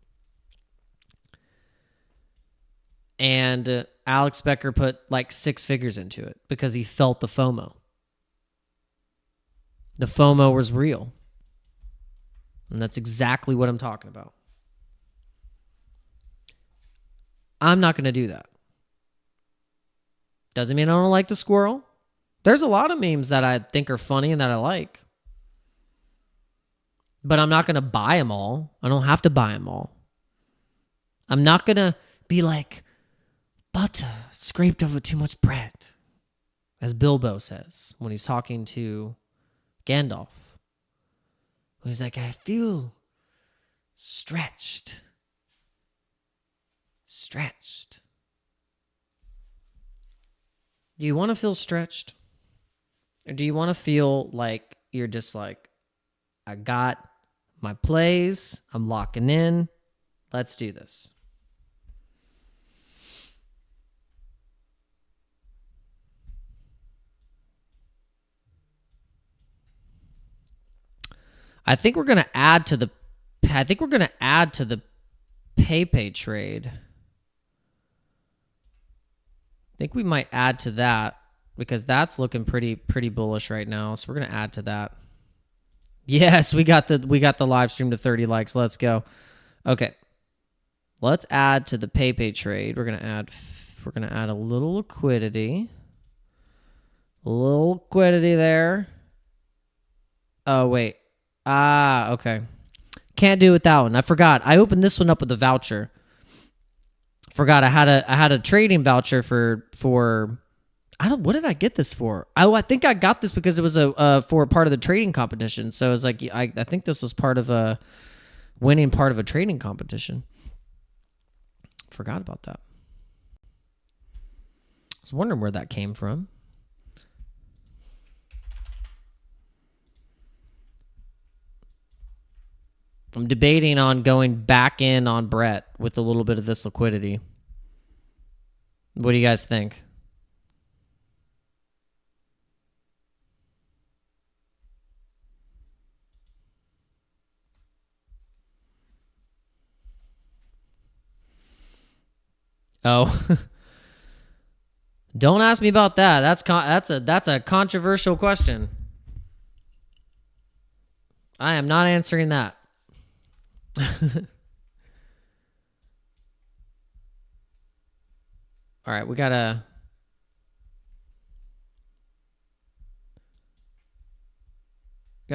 And Alex Becker put like 6 figures into it because he felt the FOMO. The FOMO was real. And that's exactly what I'm talking about. I'm not going to do that. Doesn't mean I don't like the squirrel. There's a lot of memes that I think are funny and that I like. But I'm not going to buy them all. I don't have to buy them all. I'm not going to be like, butter scraped over too much bread, as Bilbo says when he's talking to Gandalf. He's like, I feel stretched. Do you want to feel stretched? Or do you want to feel like you're just like, I got my plays, I'm locking in, let's do this. I think we're going to add to the PayPay trade. I think we might add to that because that's looking pretty bullish right now. So we're going to add to that. Yes, we got the live stream to 30 likes. Let's go. Okay. Let's add to the PayPay trade. We're going to add a little liquidity. A little liquidity there. Oh, wait. Okay. Can't do it with that one. I forgot. I opened this one up with a voucher. Forgot I had a trading voucher for what did I get this for? I think I got this because it was for a part of the trading competition. So it was like I think this was part of a winning part of a trading competition. Forgot about that. I was wondering where that came from. I'm debating on going back in on Brett with a little bit of this liquidity. What do you guys think? Oh. Don't ask me about that. That's a controversial question. I am not answering that. All right, we gotta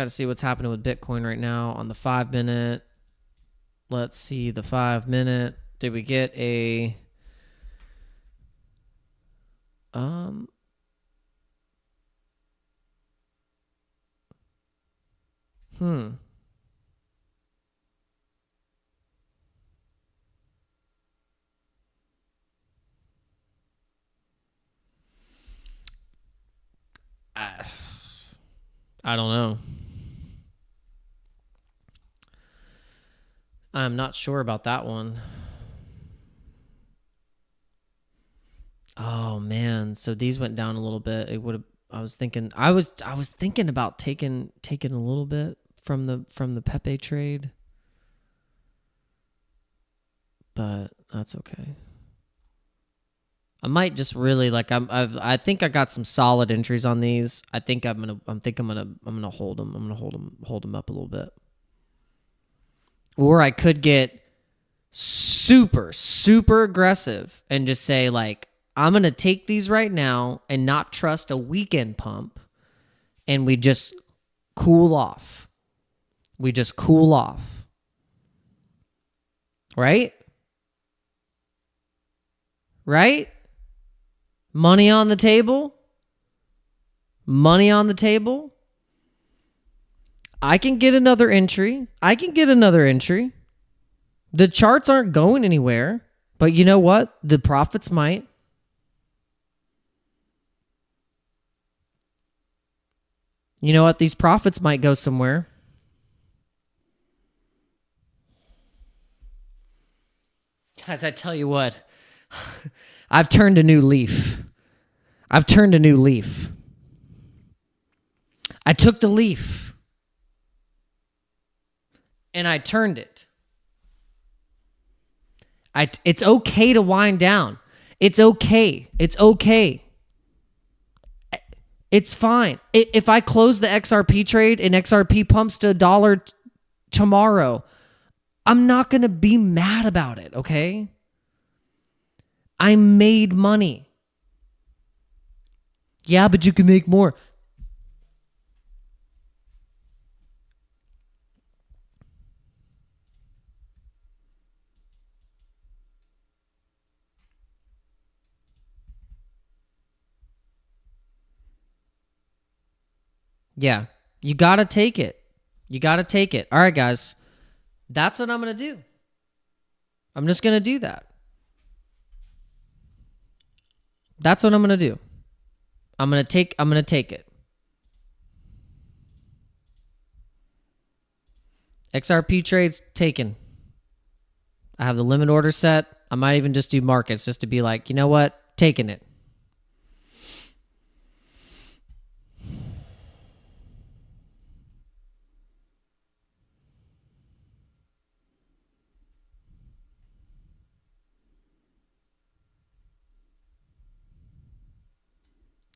see what's happening with Bitcoin right now on the 5-minute. Let's see the 5-minute. Did we get a I don't know. I'm not sure about that one. Oh man, so these went down a little bit. It would have. I was thinking about taking a little bit from the Pepe trade, but that's okay. I might just really like I think I got some solid entries on these. I think I'm gonna hold them. I'm gonna hold them up a little bit. Or I could get super aggressive and just say like I'm gonna take these right now and not trust a weekend pump, and we just cool off. We just cool off. Right? Right? Money on the table. Money on the table. I can get another entry. The charts aren't going anywhere. But you know what? The profits might. You know what? These profits might go somewhere. Guys, I tell you what. I've turned a new leaf. I took the leaf and I turned it. It's okay to wind down. It's okay. It's fine. If I close the XRP trade and XRP pumps to $1 tomorrow, I'm not going to be mad about it, okay? I made money. Yeah, but you can make more. Yeah, you got to take it. All right, guys. That's what I'm going to do. I'm just going to do that. That's what I'm going to do. I'm going to take it. XRP trades taken. I have the limit order set. I might even just do markets just to be like, you know what? Taking it.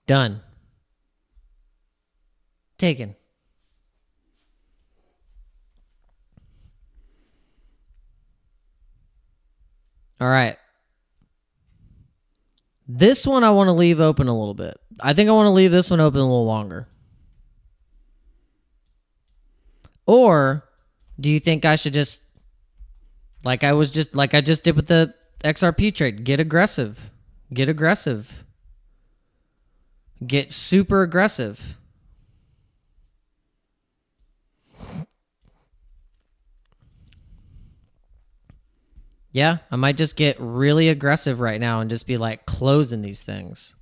Done. Taken. All right. This one I want to leave open a little bit. I think I want to leave this one open a little longer. Or do you think I should just, like I just did with the XRP trade, get aggressive. Get super aggressive. Yeah, I might just get really aggressive right now and just be like closing these things.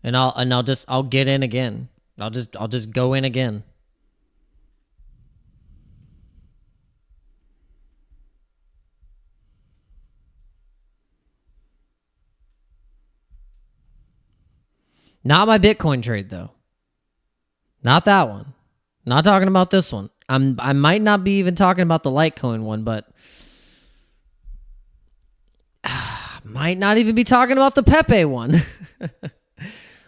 And I'll get in again. I'll just go in again. Not my Bitcoin trade though. Not that one. Not talking about this one. I might not be even talking about the Litecoin one, but might not even be talking about the Pepe one.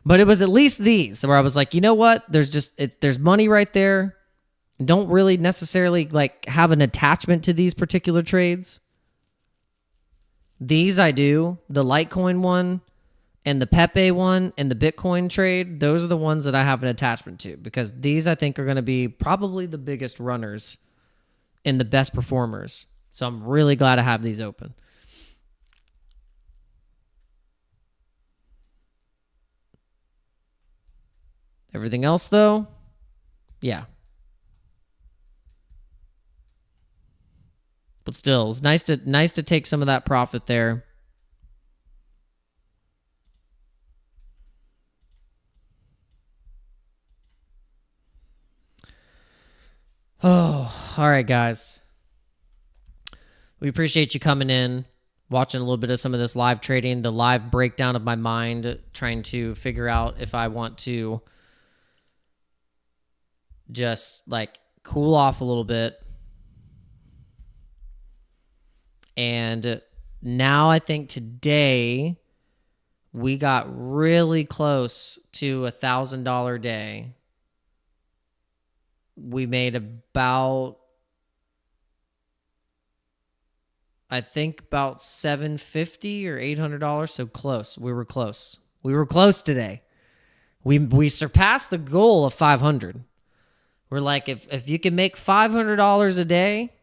But it was at least these where I was like, you know what? There's money right there. Don't really necessarily like have an attachment to these particular trades. These I do. The Litecoin one and the Pepe one and the Bitcoin trade, those are the ones that I have an attachment to because these I think are going to be probably the biggest runners and the best performers. So I'm really glad to have these open. Everything else though, yeah. But still, it was nice to take some of that profit there. Oh, all right, guys. We appreciate you coming in, watching a little bit of some of this live trading, the live breakdown of my mind, trying to figure out if I want to just like cool off a little bit. And now I think today we got really close to $1,000 day. We made about, I think about $750 or $800. So close. We were close. We were close today. We surpassed the goal of 500. We're like, if you can make $500 a day,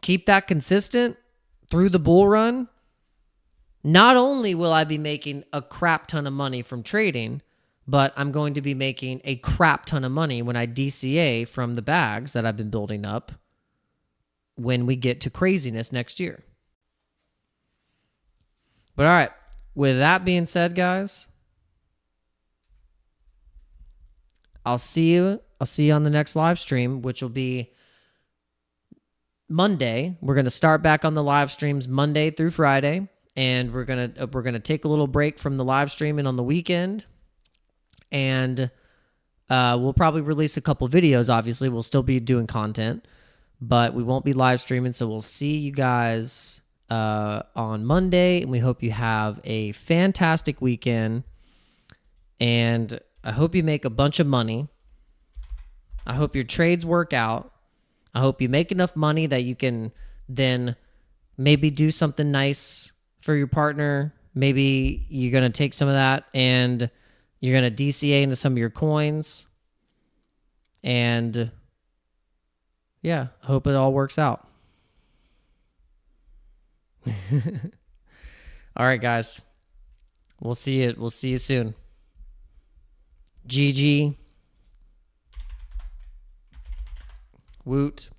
keep that consistent through the bull run, not only will I be making a crap ton of money from trading, but I'm going to be making a crap ton of money when I DCA from the bags that I've been building up when we get to craziness next year. But all right, with that being said, guys, I'll see you on the next live stream, which will be Monday. We're going to start back on the live streams Monday through Friday, and we're going to take a little break from the live streaming on the weekend, and we'll probably release a couple videos. Obviously, we'll still be doing content, but we won't be live streaming. So we'll see you guys on Monday, and we hope you have a fantastic weekend, and I hope you make a bunch of money. I hope your trades work out. I hope you make enough money that you can then maybe do something nice for your partner. Maybe you're going to take some of that and you're going to DCA into some of your coins. And yeah, I hope it all works out. All right, guys. We'll see you. We'll see you soon. GG. Woot.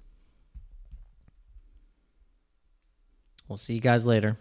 We'll see you guys later.